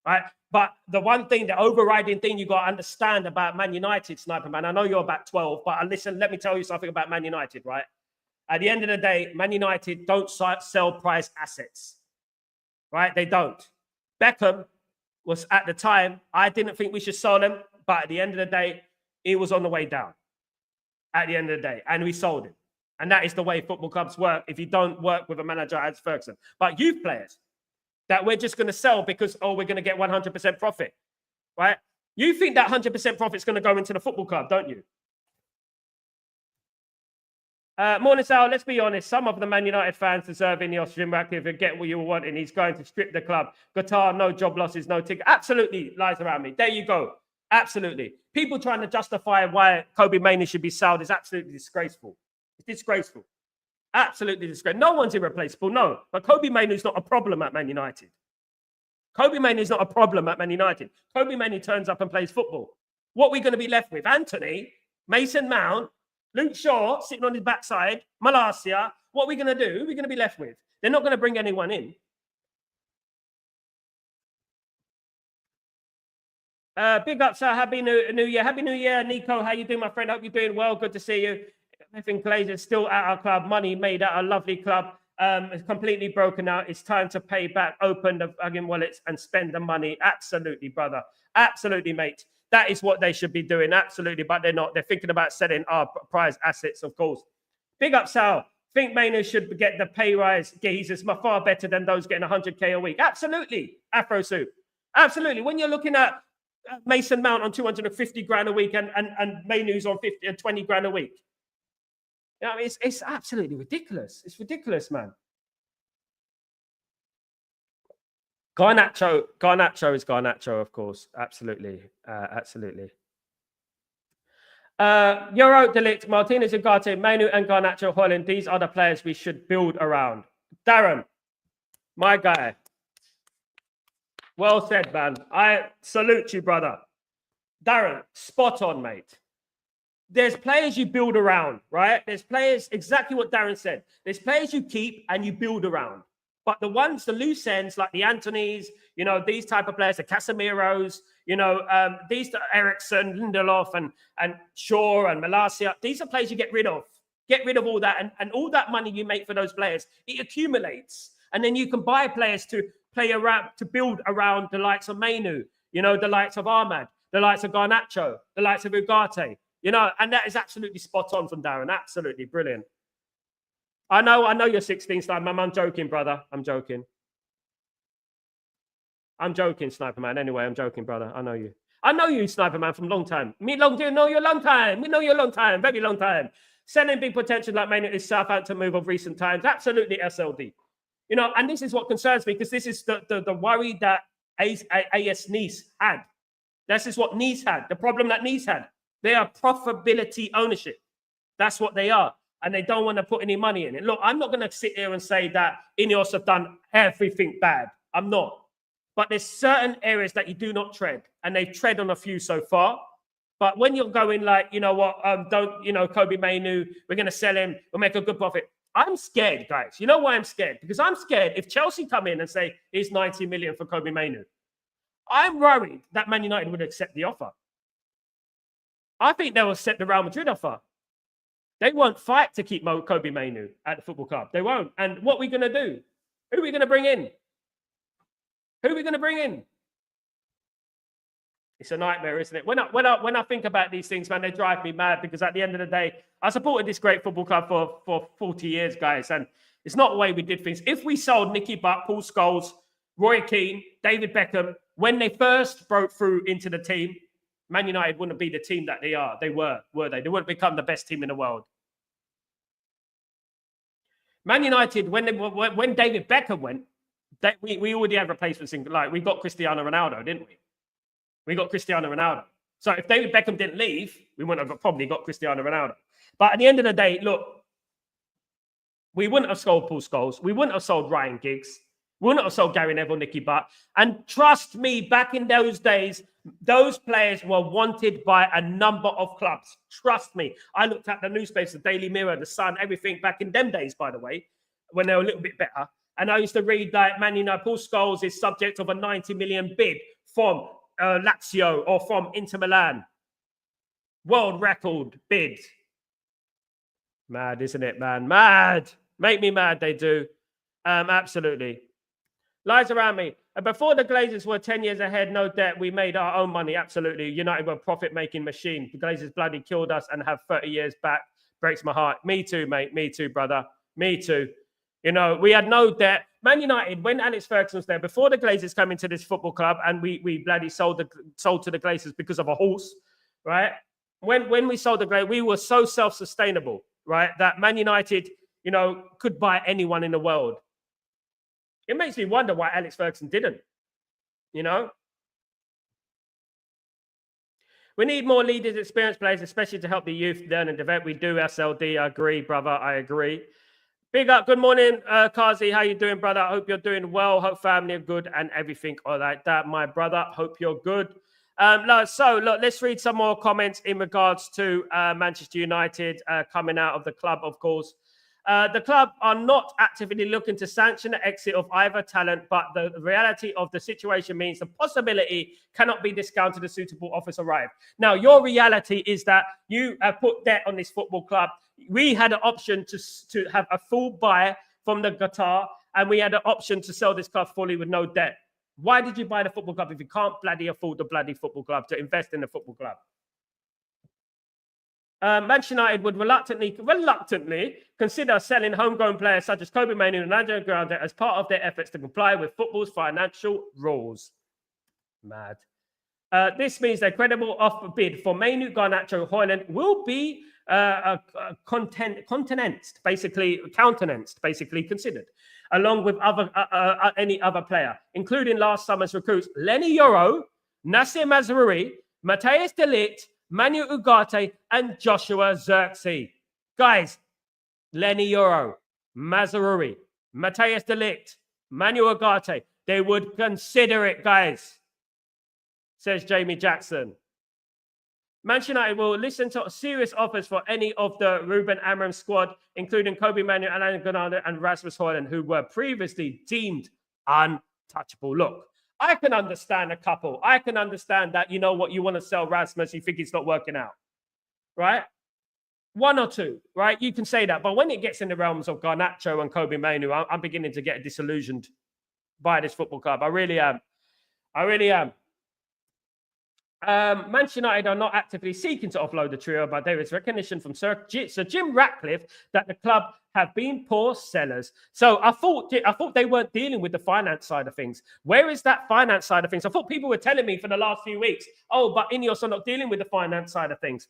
Right? But the one thing, the overriding thing you got to understand about Man United, Sniper Man, I know you're about 12, but listen, let me tell you something about Man United, right? At the end of the day, Man United don't sell prize assets, right? They don't. Beckham was at the time, I didn't think we should sell him, but at the end of the day, he was on the way down at the end of the day, and we sold him. And that is the way football clubs work if you don't work with a manager as Ferguson. But youth players that we're just going to sell because, oh, we're going to get 100% profit, right? You think that 100% profit is going to go into the football club, don't you? Morning, Sal. Let's be honest. Some of the Man United fans deserve Ineos Jimrak if get what you want, and he's going to strip the club. Qatar, no job losses, no ticket. Absolutely lies around me. There you go. Absolutely. People trying to justify why Kobe Mainoo should be sold is absolutely disgraceful. It's disgraceful. Absolutely disgraceful. No one's irreplaceable, no. But Kobe Mainoo's not a problem at Man United. Kobe Mainoo's not a problem at Man United. Kobe Mainoo turns up and plays football. What are we going to be left with? Anthony, Mason Mount, Luke Shaw sitting on his backside, Malacia. What are we going to do? Who are we going to be left with? They're not going to bring anyone in. Big up, sir. Happy New Year. Happy New Year, Nico. How you doing, my friend? Hope you're doing well. Good to see you. Everything Glazer's still at our club. Money made at a lovely club. It's completely broken out. It's time to pay back. Open the fucking wallets and spend the money. Absolutely, brother. Absolutely, mate. That is what they should be doing. Absolutely, but they're not. They're thinking about selling our prize assets, of course. Big up, Sal. Think Mainoo should get the pay rise. He's far better than those getting 100K a week. Absolutely, Afro Soup. Absolutely. When you're looking at Mason Mount on 250 grand a week and Mainoo's on 20 grand a week. You know, it's absolutely ridiculous. It's ridiculous, man. Garnacho is Garnacho, of course. Absolutely. Absolutely. Euro Delict, Martinez, Ugarte, Mainoo, and Garnacho, Holland. These are the players we should build around. Darren, my guy. Well said, man. I salute you, brother. Darren, spot on, mate. There's players you build around, right? There's players, exactly what Darren said. There's players you keep and you build around. But the ones, the loose ends, like the Antonys, you know, these type of players, the Casemiros, you know, these Ericsson, Lindelof, and Shaw and Malacia, these are players you get rid of. Get rid of all that. And all that money you make for those players, it accumulates. And then you can buy players to play around, to build around the likes of Mainoo, you know, the likes of Ahmad, the likes of Garnacho, the likes of Ugarte, you know, and that is absolutely spot on from Darren. Absolutely brilliant. I know you're 16, Sniper Man. I'm joking, brother. I'm joking. I'm joking, Sniper Man. Anyway, I'm joking, brother. I know you. I know you, Sniper Man, from a long time. We know you a long time. We know you a long time. Very long time. Selling big potential like Mainoo is Southampton move of recent times. Absolutely SLD. You know, and this is what concerns me because this is the worry that AS Nice had. This is what Nice had. The problem that Nice had. They are profitability ownership. That's what they are. And they don't want to put any money in it. Look, I'm not going to sit here and say that Ineos have done everything bad. I'm not. But there's certain areas that you do not tread. And they've tread on a few so far. But when you're going like, you know what, Kobe Mainoo, we're going to sell him, we'll make a good profit. I'm scared, guys. You know why I'm scared? Because I'm scared if Chelsea come in and say, here's 90 million for Kobe Mainoo. I'm worried that Man United would accept the offer. I think they will accept the Real Madrid offer. They won't fight to keep Kobe Mainoo at the football club. They won't. And what are we going to do? Who are we going to bring in? Who are we going to bring in? It's a nightmare, isn't it? When I think about these things, man, they drive me mad because at the end of the day, I supported this great football club for 40 years, guys. And it's not the way we did things. If we sold Nicky Butt, Paul Scholes, Roy Keane, David Beckham, when they first broke through into the team, Man United wouldn't be the team that they are. They were they? They wouldn't become the best team in the world. Man United, when David Beckham went, we already had replacements. Like we got Cristiano Ronaldo, didn't we? We got Cristiano Ronaldo. So if David Beckham didn't leave, we wouldn't have probably got Cristiano Ronaldo. But at the end of the day, look, we wouldn't have sold Paul Scholes. We wouldn't have sold Ryan Giggs. We wouldn't have sold Gary Neville, Nicky Butt. And trust me, back in those days, those players were wanted by a number of clubs. Trust me. I looked at the newspapers, the Daily Mirror, the Sun, everything back in them days, by the way, when they were a little bit better. And I used to read that Man United, Paul Scholes is subject of a 90 million bid from Lazio or from Inter Milan. World record bid. Mad, isn't it, man? Mad. Make me mad, they do. Absolutely. Lies around me. Before the Glazers were 10 years ahead, no debt. We made our own money. Absolutely. United were a profit-making machine. The Glazers bloody killed us and have 30 years back. Breaks my heart. Me too, mate. Me too, brother. Me too. You know, we had no debt. Man United, when Alex Ferguson was there, before the Glazers came into this football club, and we bloody sold to the Glazers because of a horse, right? When we sold the Glazers, we were so self-sustainable, right? That Man United, you know, could buy anyone in the world. It makes me wonder why Alex Ferguson didn't, you know? We need more leaders, experienced players, especially to help the youth learn and develop. We do, SLD. I agree, brother. I agree. Big up. Good morning, Kazi. How you doing, brother? I hope you're doing well. Hope family are good and everything like that, my brother. Hope you're good. So, look, let's read some more comments in regards to Manchester United coming out of the club, of course. The club are not actively looking to sanction the exit of either talent, but the reality of the situation means the possibility cannot be discounted as suitable offers arrive. Now, your reality is that you have put debt on this football club. We had an option to have a full buy from the Qatar, and we had an option to sell this club fully with no debt. Why did you buy the football club if you can't bloody afford the bloody football club to invest in the football club? Manchester United would reluctantly consider selling homegrown players such as Kobe Mainoo and Andrea Grande as part of their efforts to comply with football's financial rules. Mad. This means their credible offer bid for Mainoo, Garnacho, Højlund will be countenanced, basically considered, along with any other player, including last summer's recruits Lenny Yoro, Nasser Mazraoui, Matthias de Ligt, Manu Ugarte, and Joshua Zirkzee. Guys, Lenny Yoro, Mazraoui, Matthias de Ligt, Manu Ugarte, they would consider it, guys, says Jamie Jackson. Manchester United will listen to serious offers for any of the Ruben Amorim squad, including Kobe Mainoo, Alain Gonaldo, and Rasmus Højlund, who were previously deemed untouchable. Look, I can understand a couple. I can understand that, you know what, you want to sell Rasmus, you think it's not working out, right? One or two, right? You can say that. But when it gets in the realms of Garnacho and Kobe Mainoo, I'm beginning to get disillusioned by this football club. I really am. I really am. Manchester United are not actively seeking to offload the trio, but there is recognition from Sir Jim Ratcliffe that the club have been poor sellers. So I thought they weren't dealing with the finance side of things. Where is that finance side of things? I thought people were telling me for the last few weeks, oh, but Ineos are not dealing with the finance side of things.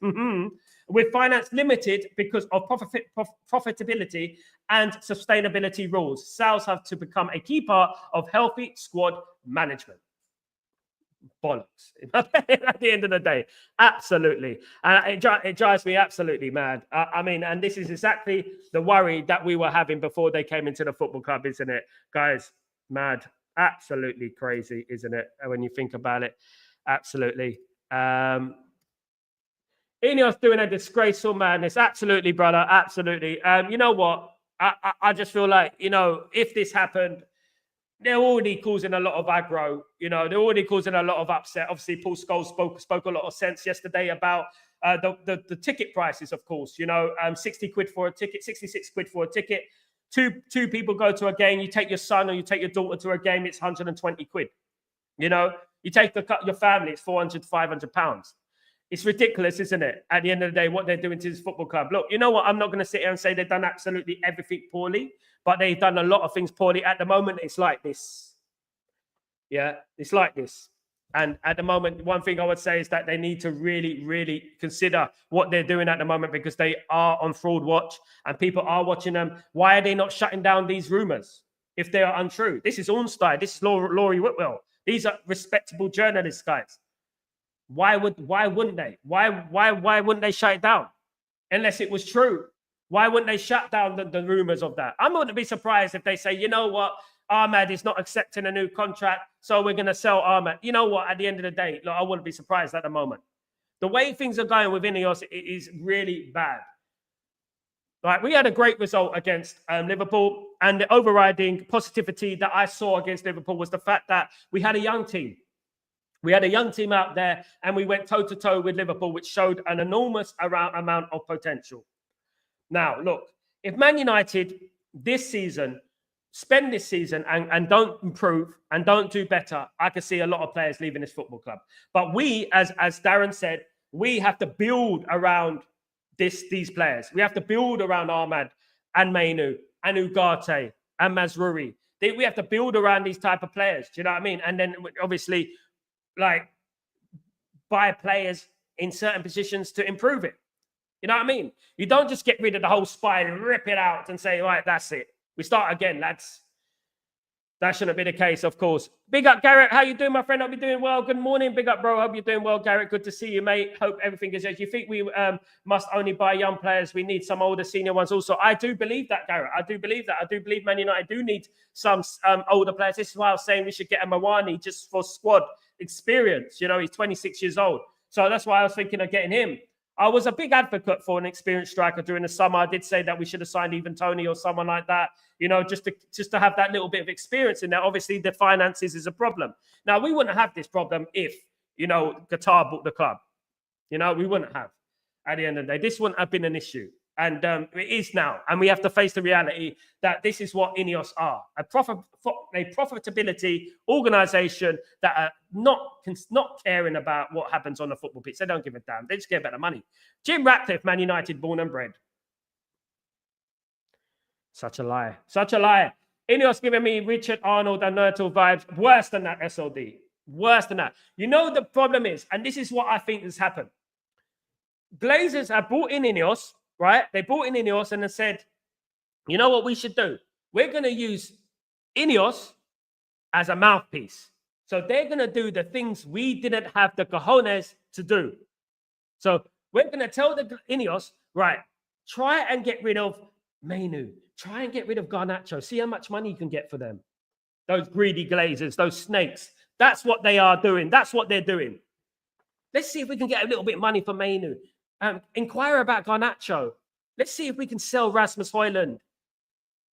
With finance limited because of profitability and sustainability rules. Sales have to become a key part of healthy squad management. Bollocks at the end of the day. Absolutely. And it drives me absolutely mad. I mean, and this is exactly the worry that we were having before they came into the football club, isn't it? Guys, mad. Absolutely crazy, isn't it? When you think about it. Absolutely. Ineos doing a disgraceful madness. Absolutely, brother. Absolutely. You know what? I just feel like, you know, if this happened, they're already causing a lot of aggro. You know, they're already causing a lot of upset. Obviously, Paul Scholes spoke a lot of sense yesterday about the ticket prices, of course. You know, 60 quid for a ticket, 66 quid for a ticket. Two people go to a game. You take your son or you take your daughter to a game, it's 120 quid. You know, you take your family, it's 400, 500 pounds. It's ridiculous, isn't it? At the end of the day, what they're doing to this football club. Look, you know what? I'm not going to sit here and say they've done absolutely everything poorly, but they've done a lot of things poorly. At the moment, it's like this. Yeah, it's like this. And at the moment, one thing I would say is that they need to really, really consider what they're doing at the moment because they are on fraud watch and people are watching them. Why are they not shutting down these rumours if they are untrue? This is Ornstein. This is Laurie Whitwell. These are respectable journalists, guys. Why wouldn't they? Why wouldn't they shut it down? Unless it was true. Why wouldn't they shut down the rumors of that? I wouldn't be surprised if they say, you know what, Ahmad is not accepting a new contract, so we're going to sell Ahmad. You know what, at the end of the day, look, I wouldn't be surprised at the moment. The way things are going with Ineos, it is really bad. Like, we had a great result against Liverpool, and the overriding positivity that I saw against Liverpool was the fact that we had a young team. We had a young team out there, and we went toe-to-toe with Liverpool, which showed an enormous amount of potential. Now, look, if Man United this season spend this season and don't improve and don't do better, I can see a lot of players leaving this football club. But we, as Darren said, we have to build around these players. We have to build around Ahmad and Mainu and Ugarte and Mazruri. We have to build around these type of players. Do you know what I mean? And then obviously, like, buy players in certain positions to improve it. You know what I mean? You don't just get rid of the whole spine, rip it out and say, right, that's it. We start again, lads. That shouldn't be the case, of course. Big up, Garrett. How you doing, my friend? Hope you're doing well. Good morning. Big up, bro. Hope you're doing well, Garrett. Good to see you, mate. Hope everything is as you think. We must only buy young players. We need some older senior ones also. I do believe that, Garrett. I do believe that. I do believe Man United do need some older players. This is why I was saying we should get a Mawani just for squad experience. You know, he's 26 years old. So that's why I was thinking of getting him. I was a big advocate for an experienced striker during the summer. I did say that we should have signed even Tony or someone like that, you know, just to have that little bit of experience in there. Obviously, the finances is a problem. Now, we wouldn't have this problem if, you know, Qatar bought the club. You know, we wouldn't have. At the end of the day, this wouldn't have been an issue. And it is now. And we have to face the reality that this is what Ineos are. A profitability organisation that are not caring about what happens on the football pitch. They don't give a damn. They just care about the money. Jim Ratcliffe, Man United, born and bred. Such a lie. Such a lie. Ineos giving me Richard Arnold and Nurtle vibes. Worse than that, SLD. Worse than that. You know the problem is, and this is what I think has happened. Glazers have brought in Ineos, right? They brought in Ineos and they said, you know what we should do? We're going to use Ineos as a mouthpiece. So they're going to do the things we didn't have the cojones to do. So we're going to tell the Ineos, right, try and get rid of Mainu. Try and get rid of Garnacho. See how much money you can get for them. Those greedy glazers, those snakes. That's what they are doing. That's what they're doing. Let's see if we can get a little bit of money for Mainu. Inquire about Garnacho. Let's see if we can sell Rasmus Højlund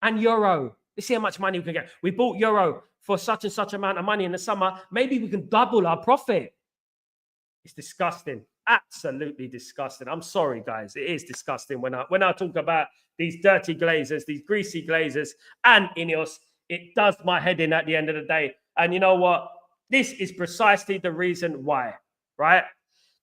and Euro. Let's see how much money we can get. We bought Euro for such and such amount of money in the summer. Maybe we can double our profit. It's disgusting. Absolutely disgusting. I'm sorry, guys. It is disgusting when I talk about these dirty glazers, these greasy glazers and Ineos. It does my head in at the end of the day. And you know what? This is precisely the reason why, right?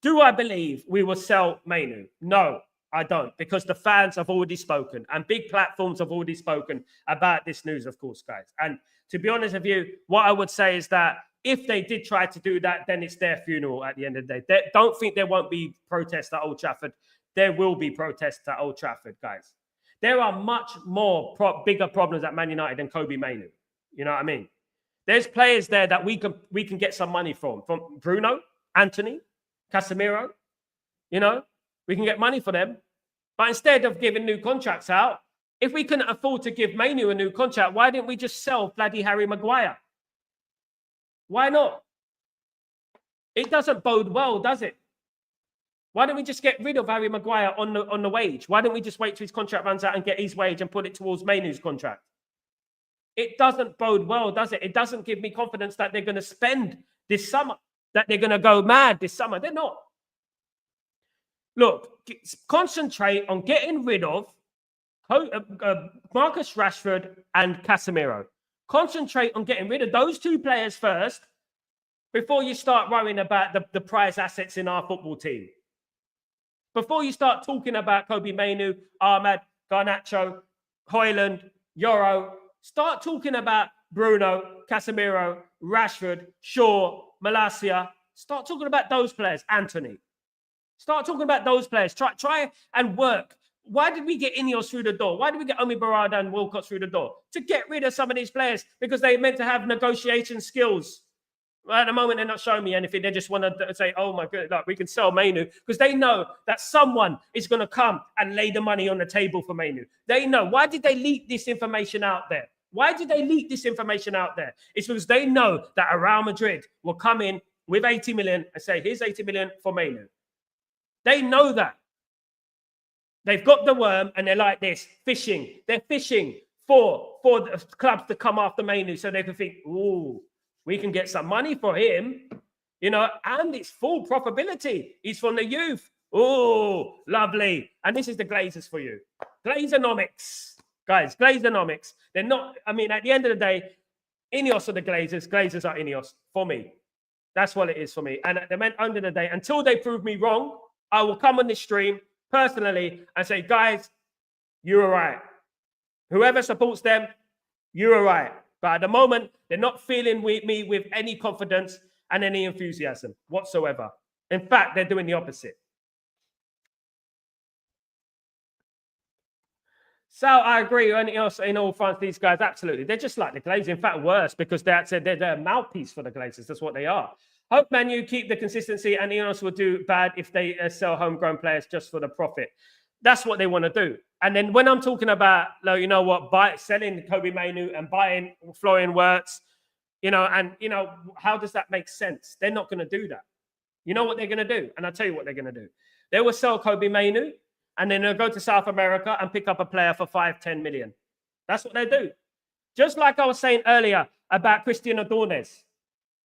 Do I believe we will sell Mainu? No, I don't, because the fans have already spoken and big platforms have already spoken about this news, of course, guys. And to be honest with you, what I would say is that if they did try to do that, then it's their funeral at the end of the day. Don't think there won't be protests at Old Trafford. There will be protests at Old Trafford, guys. There are much more bigger problems at Man United than Kobbie Mainu. You know what I mean? There's players there that we can get some money from Bruno, Anthony, Casemiro. You know, we can get money for them. But instead of giving new contracts out, if we couldn't afford to give Mainu a new contract, why didn't we just sell bloody Harry Maguire? Why not? It doesn't bode well, does it? Why don't we just get rid of Harry Maguire on the wage? Why don't we just wait till his contract runs out and get his wage and put it towards Mainu's contract? It doesn't bode well, does it? It doesn't give me confidence that they're going to spend this summer, that they're going to go mad this summer. They're not. Look, concentrate on getting rid of Marcus Rashford and Casemiro. Concentrate on getting rid of those two players first before you start worrying about the prize assets in our football team. Before you start talking about Kobbie Mainu, Ahmad, Garnacho, Højlund, Euro, start talking about Bruno, Casemiro, Rashford, Shaw, Malacia. Start talking about those players, Anthony. Start talking about those players. Try and work. Why did we get Ineos through the door? Why did we get Omi Barada and Wilcox through the door? To get rid of some of these players because they meant to have negotiation skills. At the moment, they're not showing me anything. They just want to say, oh my God, like, we can sell Mainu, because they know that someone is going to come and lay the money on the table for Mainu. They know. Why did they leak this information out there? Why did they leak this information out there? It's because they know that Real Madrid will come in with 80 million and say, here's 80 million for Mainu. They know that. They've got the worm and they're like this, fishing. They're fishing for the clubs to come after Mainu so they can think, ooh, we can get some money for him, you know, and it's full profitability. He's from the youth. Oh, lovely. And this is the Glazers for you. Glazonomics. Guys, Glazonomics. They're not, I mean, at the end of the day, Ineos are the Glazers. Glazers are Ineos for me. That's what it is for me. And at the end of the day, until they prove me wrong, I will come on this stream personally and say, guys, you're right. Whoever supports them, you're right. But at the moment, they're not feeling me with any confidence and any enthusiasm whatsoever. In fact, they're doing the opposite. So I agree. Anything else in all fronts, these guys, absolutely. They're just like the Glazers. In fact, worse, because they're a mouthpiece for the Glazers. That's what they are. Hope Man U keep the consistency, and Ineos will do bad if they sell homegrown players just for the profit. That's what they want to do. And then when I'm talking about, you know what, selling Kobbie Mainoo and buying Florian Wirtz, you know, and, you know, how does that make sense? They're not going to do that. You know what they're going to do? And I'll tell you what they're going to do. They will sell Kobbie Mainoo, and then they'll go to South America and pick up a player for 5-10 million. That's what they do. Just like I was saying earlier about Christian Adornes,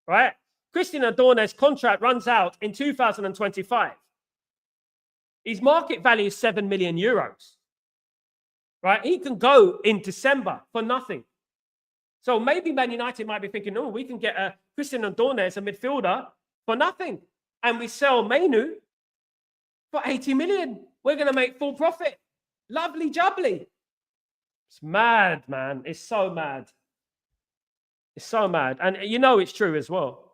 right? Christian Adornes' contract runs out in 2025. His market value is 7 million euros, right? He can go in December for nothing. So maybe Man United might be thinking, oh, we can get a Christian Adornes, a midfielder, for nothing. And we sell Mainoo for 80 million. We're going to make full profit. Lovely jubbly. It's mad, man. It's so mad. It's so mad. And you know it's true as well.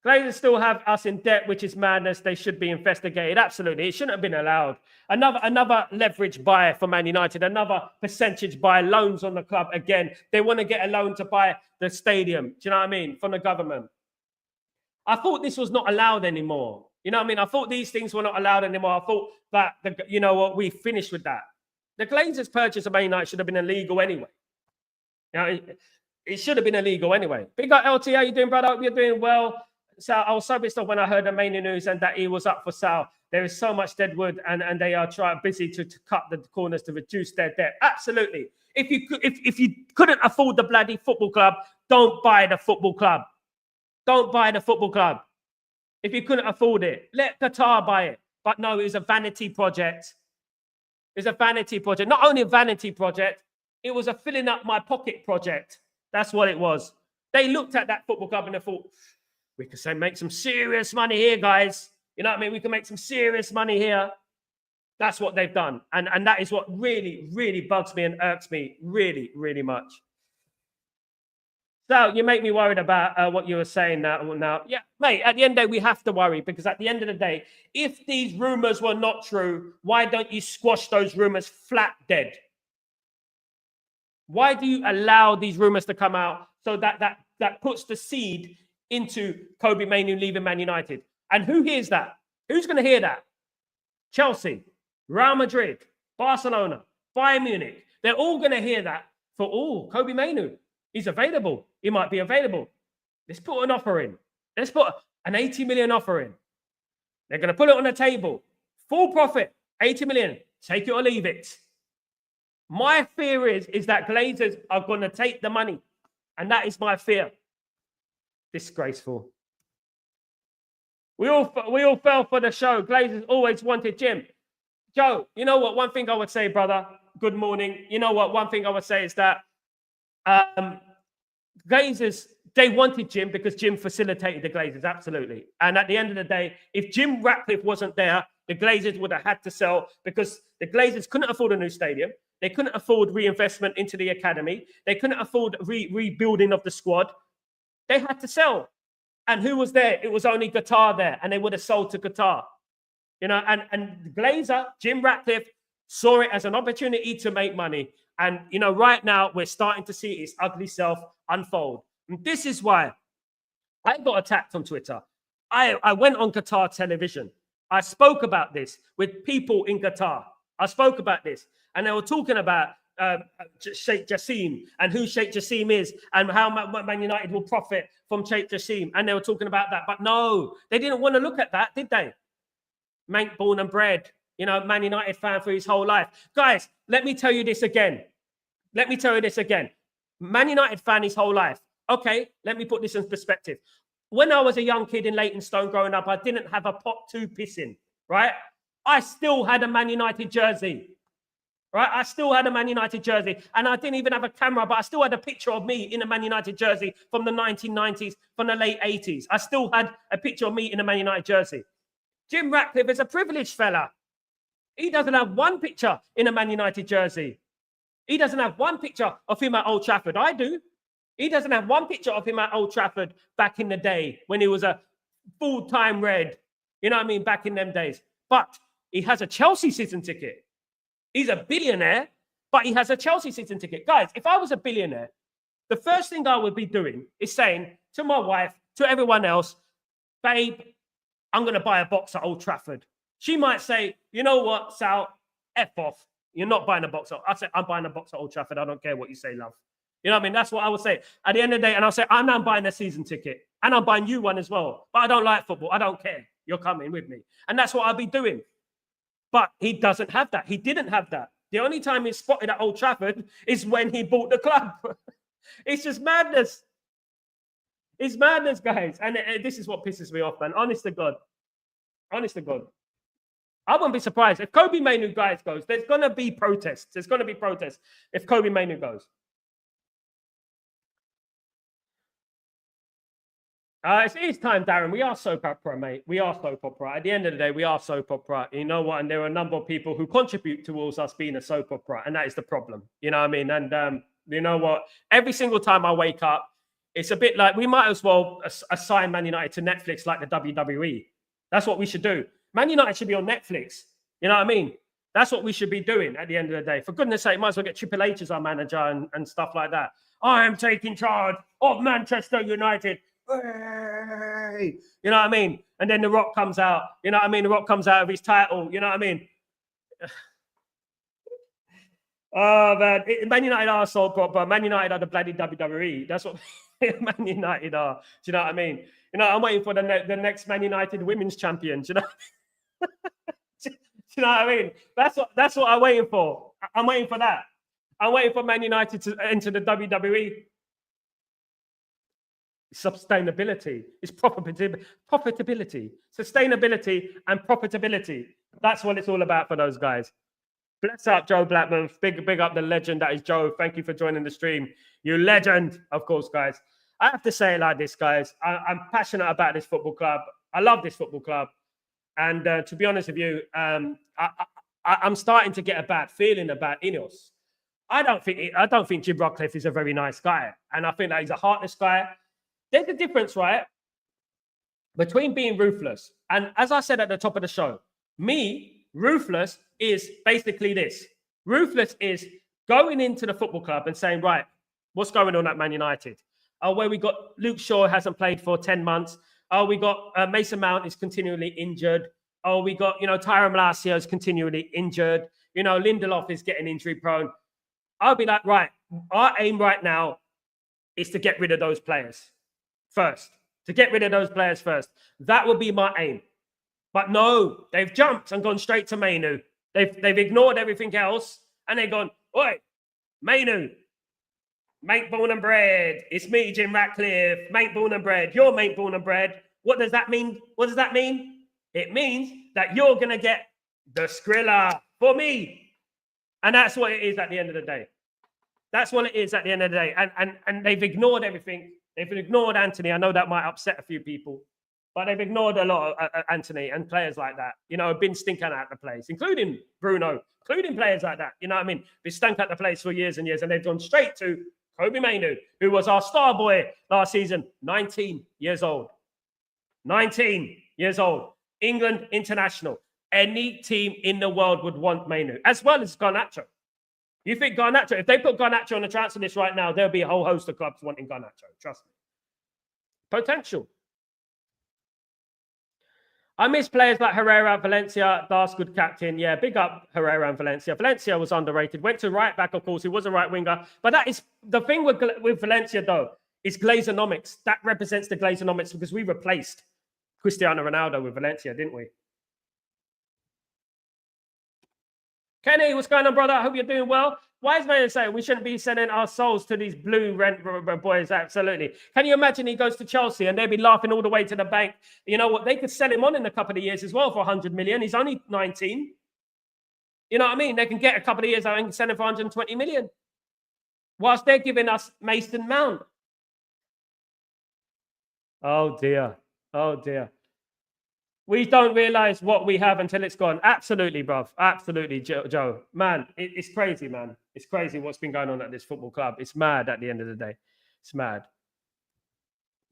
Glazers still have us in debt, which is madness. They should be investigated. Absolutely. It shouldn't have been allowed. Another leverage buy for Man United. Another percentage buy, loans on the club. Again, they want to get a loan to buy the stadium. Do you know what I mean? From the government. I thought this was not allowed anymore. You know what I mean? I thought these things were not allowed anymore. I thought that, you know what, we finished with that. The Glazers' purchase of Man United should have been illegal anyway. You know, it should have been illegal anyway. Big up LT, how you doing, brother? Hope you're doing well. So I was so pissed off when I heard the main news and that he was up for sale. There is so much dead wood, and they are busy to cut the corners to reduce their debt. Absolutely. If you couldn't afford the bloody football club, don't buy the football club. Don't buy the football club. If you couldn't afford it, let Qatar buy it. But no, it was a vanity project. It's a vanity project. Not only a vanity project, it was a filling up my pocket project. That's what it was. They looked at that football club and they thought, we can make some serious money here, guys. You know what I mean? We can make some serious money here. That's what they've done. And that is what really, really bugs me and irks me really, really much. So you make me worried about what you were saying now. Yeah, mate, at the end of the day, we have to worry, because at the end of the day, if these rumors were not true, why don't you squash those rumors flat dead? Why do you allow these rumors to come out so that puts the seed into Kobbie Mainoo leaving Man United? And who hears that? Who's going to hear that? Chelsea, Real Madrid, Barcelona, Bayern Munich. They're all going to hear that for, Kobbie Mainoo. He's available. He might be available. Let's put an offer in. Let's put an 80 million offer in. They're going to put it on the table. Full profit, 80 million. Take it or leave it. My fear is that Glazers are going to take the money. And that is my fear. Disgraceful. We all fell for the show. Glazers always wanted Jim. Joe, you know what? One thing I would say, brother, good morning. You know what? One thing I would say is that Glazers, they wanted Jim because Jim facilitated the Glazers, absolutely. And at the end of the day, if Jim Ratcliffe wasn't there, the Glazers would have had to sell, because the Glazers couldn't afford a new stadium. They couldn't afford reinvestment into the academy. They couldn't afford rebuilding of the squad. They had to sell. And who was there? It was only Qatar there, and they would have sold to Qatar. You know, and Glazer, Jim Ratcliffe, saw it as an opportunity to make money. And, you know, right now we're starting to see its ugly self unfold. And this is why I got attacked on Twitter. I went on Qatar television. I spoke about this with people in Qatar. I spoke about this, and they were talking about Sheikh Jassim and who Sheikh Jassim is and how Man United will profit from Sheikh Jassim. And they were talking about that. But no, they didn't want to look at that, did they? Mank born and bred, you know, Man United fan for his whole life. Guys, let me tell you this again. Man United fan his whole life. Okay, let me put this in perspective. When I was a young kid in Leytonstone growing up, I didn't have a pot to piss in, right? I still had a Man United jersey, right? I still had a Man United jersey, and I didn't even have a camera, but I still had a picture of me in a Man United jersey from the 1990s, from the late 80s. I still had a picture of me in a Man United jersey. Jim Ratcliffe is a privileged fella. He doesn't have one picture in a Man United jersey. He doesn't have one picture of him at Old Trafford. I do. He doesn't have one picture of him at Old Trafford back in the day when he was a full-time Red. You know what I mean? Back in them days. But he has a Chelsea season ticket. He's a billionaire, but he has a Chelsea season ticket. Guys, if I was a billionaire, the first thing I would be doing is saying to my wife, to everyone else, babe, I'm going to buy a box at Old Trafford. She might say, you know what, Sal, F off. You're not buying a box. I say, I'm buying a box at Old Trafford. I don't care what you say, love. You know what I mean? That's what I would say. At the end of the day, and I'll say, I'm now buying a season ticket. And I'm buying you one as well. But I don't like football. I don't care. You're coming with me. And that's what I'll be doing. But he doesn't have that. He didn't have that. The only time he's spotted at Old Trafford is when he bought the club. It's just madness. It's madness, guys. And this is what pisses me off, man. Honest to God. Honest to God. I wouldn't be surprised. If Kobe Mainoo, guys, goes, there's going to be protests. There's going to be protests if Kobe Mainoo goes. It's time, Darren. We are soap opera, mate. We are soap opera. At the end of the day, we are soap opera. You know what? And there are a number of people who contribute towards us being a soap opera. And that is the problem. You know what I mean? And you know what? Every single time I wake up, it's a bit like we might as well assign Man United to Netflix like the WWE. That's what we should do. Man United should be on Netflix. You know what I mean? That's what we should be doing at the end of the day. For goodness sake, might as well get Triple H as our manager and stuff like that. I am taking charge of Manchester United. Hey! You know what I mean? And then The Rock comes out. You know what I mean? The Rock comes out of his title. You know what I mean? Oh, man. Man United are so proper. Man United are the bloody WWE. That's what Man United are. Do you know what I mean? You know, I'm waiting for the next Man United women's champions. You know? Do you know what I mean? That's what I'm waiting for. I'm waiting for that. I'm waiting for Man United to enter the WWE. Sustainability. It's profitability. Sustainability and profitability. That's what it's all about for those guys. Bless up, Joe Blackman. Big up the legend that is Joe. Thank you for joining the stream. You legend, of course, guys. I have to say it like this, guys. I'm passionate about this football club. I love this football club. And to be honest with you, I'm starting to get a bad feeling about Ineos. I don't think Jim Ratcliffe is a very nice guy. And I think that he's a heartless guy. There's a difference, right, between being ruthless. And as I said at the top of the show, ruthless is basically this. Ruthless is going into the football club and saying, right, what's going on at Man United? Oh, where we got Luke Shaw hasn't played for 10 months. Oh, we got Mason Mount is continually injured. Oh, we got, Tyrone Malacia is continually injured. Lindelof is getting injury prone. I'll be like, right, our aim right now is to get rid of those players first. That would be my aim. But no, they've jumped and gone straight to Mainoo. They've ignored everything else and they've gone, oi, Mainoo, mate born and bred. It's me, Jim Ratcliffe, mate born and bred. You're mate born and bred. What does that mean? It means that you're going to get the Skrilla for me. And that's what it is at the end of the day. And they've ignored everything. They've ignored Anthony. I know that might upset a few people, but they've ignored a lot of Anthony and players like that. Been stinking out the place, including Bruno, including players like that. You know what I mean? They stank out the place for years and years, and they've gone straight to Kobe Mainoo, who was our star boy last season, 19 years old. 19 years old. England international. Any team in the world would want Mainoo, as well as Garnacho. You think Garnacho, if they put Garnacho on the transfer list right now, there'll be a whole host of clubs wanting Garnacho. Trust me. Potential. I miss players like Herrera, Valencia, Dar's good captain. Yeah, big up Herrera and Valencia. Valencia was underrated. Went to right back, of course. He was a right winger. But that is the thing with Valencia, though, is Glazonomics. That represents the Glazonomics because we replaced Cristiano Ronaldo with Valencia, didn't we? Kenny, what's going on, brother? I hope you're doing well. Wise man saying we shouldn't be sending our souls to these blue rent boys. Absolutely. Can you imagine he goes to Chelsea and they'd be laughing all the way to the bank? You know what? They could sell him on in a couple of years as well for 100 million. He's only 19. You know what I mean? They can get a couple of years out and sell him for 120 million. Whilst they're giving us Mason Mount. Oh, dear. Oh, dear. We don't realize what we have until it's gone. Absolutely, bruv. Absolutely, Joe. Man, it's crazy, man. It's crazy what's been going on at this football club. It's mad at the end of the day. It's mad.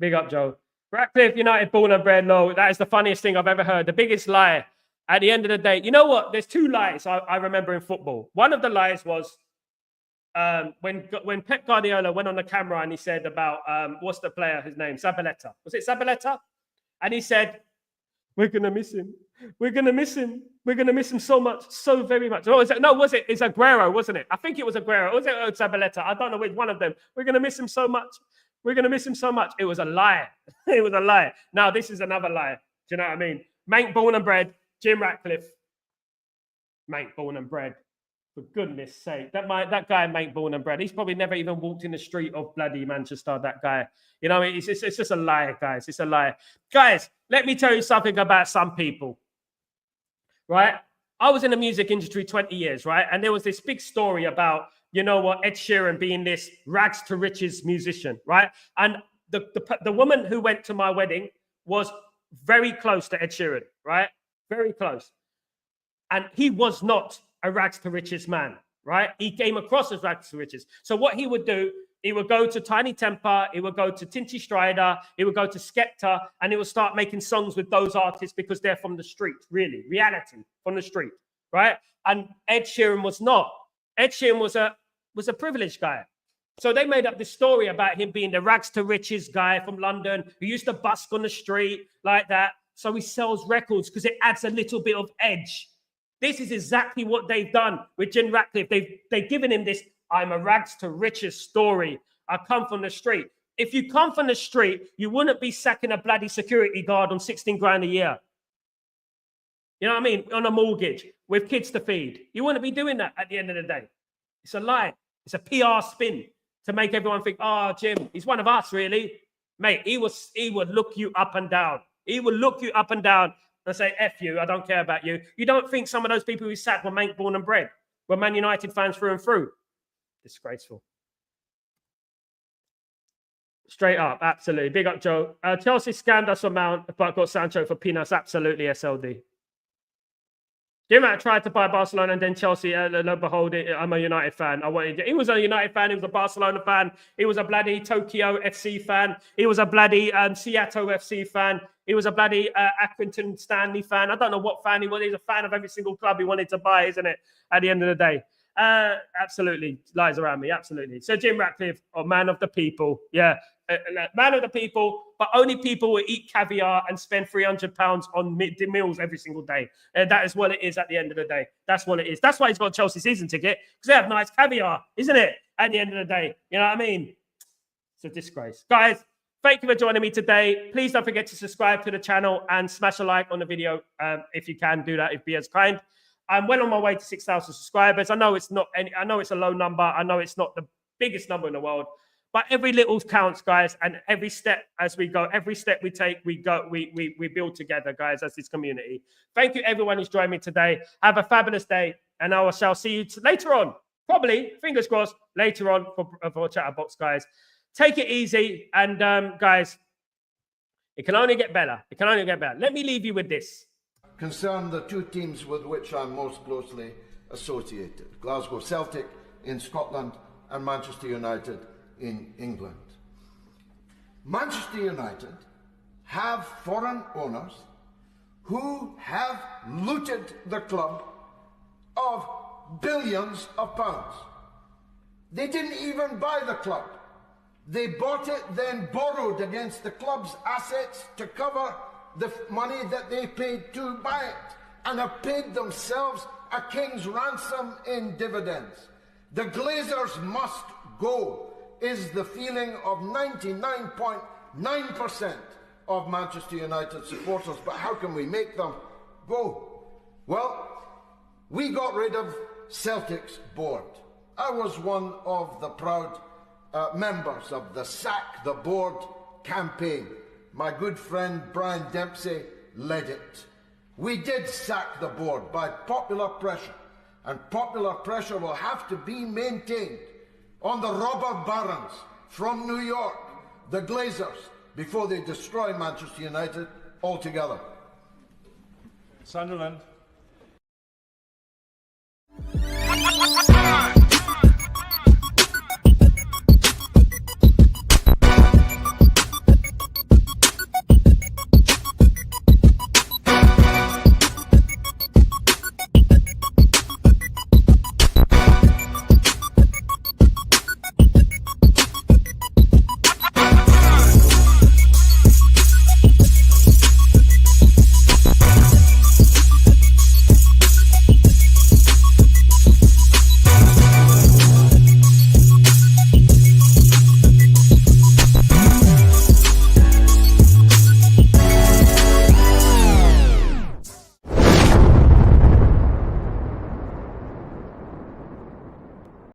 Big up, Joe. Ratcliffe United, born and bred low. That is the funniest thing I've ever heard. The biggest lie. At the end of the day, you know what? There's two lies I remember in football. One of the lies was when Pep Guardiola went on the camera and he said about, what's the player, his name? Zabaleta. Was it Zabaleta? And he said, we're going to miss him. We're going to miss him. We're going to miss him so much, so very much. Oh, was it? No, was it? It's Aguero, wasn't it? I think it was Aguero. Was it Zabaleta? I don't know which one of them. We're going to miss him so much. We're going to miss him so much. It was a lie. It was a lie. Now, this is another lie. Do you know what I mean? Mank, born and bred. Jim Ratcliffe. Mank, born and bred. For goodness sake. That guy, Mank, born and bred, he's probably never even walked in the street of bloody Manchester, that guy. You know, it's just a lie, guys. It's a lie. Guys, let me tell you something about some people, right? I was in the music industry 20 years, right? And there was this big story about, you know what, Ed Sheeran being this rags to riches musician, right? And the woman who went to my wedding was very close to Ed Sheeran, right? Very close. And he was not a rags to riches man, right? He came across as rags to riches. So what he would do, he would go to Tiny Temper, he would go to Tinty Strider, he would go to Skepta, and he would start making songs with those artists because they're from the street, really, reality from the street, right? And Ed Sheeran was not. Ed Sheeran was a privileged guy. So they made up this story about him being the rags to riches guy from London who used to busk on the street like that. So he sells records because it adds a little bit of edge. This is exactly what they've done with Jim Ratcliffe. They've given him this, I'm a rags to riches story. I come from the street. If you come from the street, you wouldn't be sacking a bloody security guard on 16 grand a year. You know what I mean? On a mortgage with kids to feed. You wouldn't be doing that at the end of the day. It's a lie. It's a PR spin to make everyone think, oh, Jim, he's one of us, really. Mate, he would look you up and down. He would look you up and down and say, F you, I don't care about you. You don't think some of those people who sat were Mank born and bred, were Man United fans through and through? Disgraceful. Straight up, absolutely. Big up, Joe. Chelsea scammed us for Mount, but got Sancho for peanuts. Absolutely, SLD. Jim tried to buy Barcelona and then Chelsea. Lo and behold, I'm a United fan. He was a United fan. He was a Barcelona fan. He was a bloody Tokyo FC fan. He was a bloody Seattle FC fan. He was a bloody Accrington Stanley fan. I don't know what fan he was. He's a fan of every single club he wanted to buy, isn't it? At the end of the day. Absolutely. Lies around me. Absolutely. So Jim Ratcliffe, man of the people. Yeah. Man of the people, but only people who eat caviar and spend £300 on meals every single day. And that is what it is at the end of the day. That's what it is. That's why he's got a Chelsea season ticket, because they have nice caviar, isn't it? At the end of the day. You know what I mean? It's a disgrace. Guys, thank you for joining me today. Please don't forget to subscribe to the channel and smash a like on the video if you can do that, if be as kind. I'm well on my way to 6,000 subscribers. I know it's not any, I know it's a low number. I know it's not the biggest number in the world. But every little counts, guys, and every step as we go, every step we take, we build together, guys, as this community. Thank you, everyone who's joined me today. Have a fabulous day, and I shall see you later on, probably, fingers crossed, later on for Chatterbox, guys. Take it easy, and guys, it can only get better. It can only get better. Let me leave you with this. Concern the two teams with which I'm most closely associated, Glasgow Celtic in Scotland and Manchester United in England. Manchester United have foreign owners who have looted the club of billions of pounds. They didn't even buy the club. They bought it, then borrowed against the club's assets to cover the money that they paid to buy it, and have paid themselves a king's ransom in dividends. The Glazers must go, is the feeling of 99.9% of Manchester United supporters. But how can we make them go? Well, we got rid of Celtic's board. I was one of the proud members of the Sack the Board campaign. My good friend Brian Dempsey led it. We did sack the board by popular pressure, and popular pressure will have to be maintained on the robber barons from New York, the Glazers, before they destroy Manchester United altogether. Sunderland.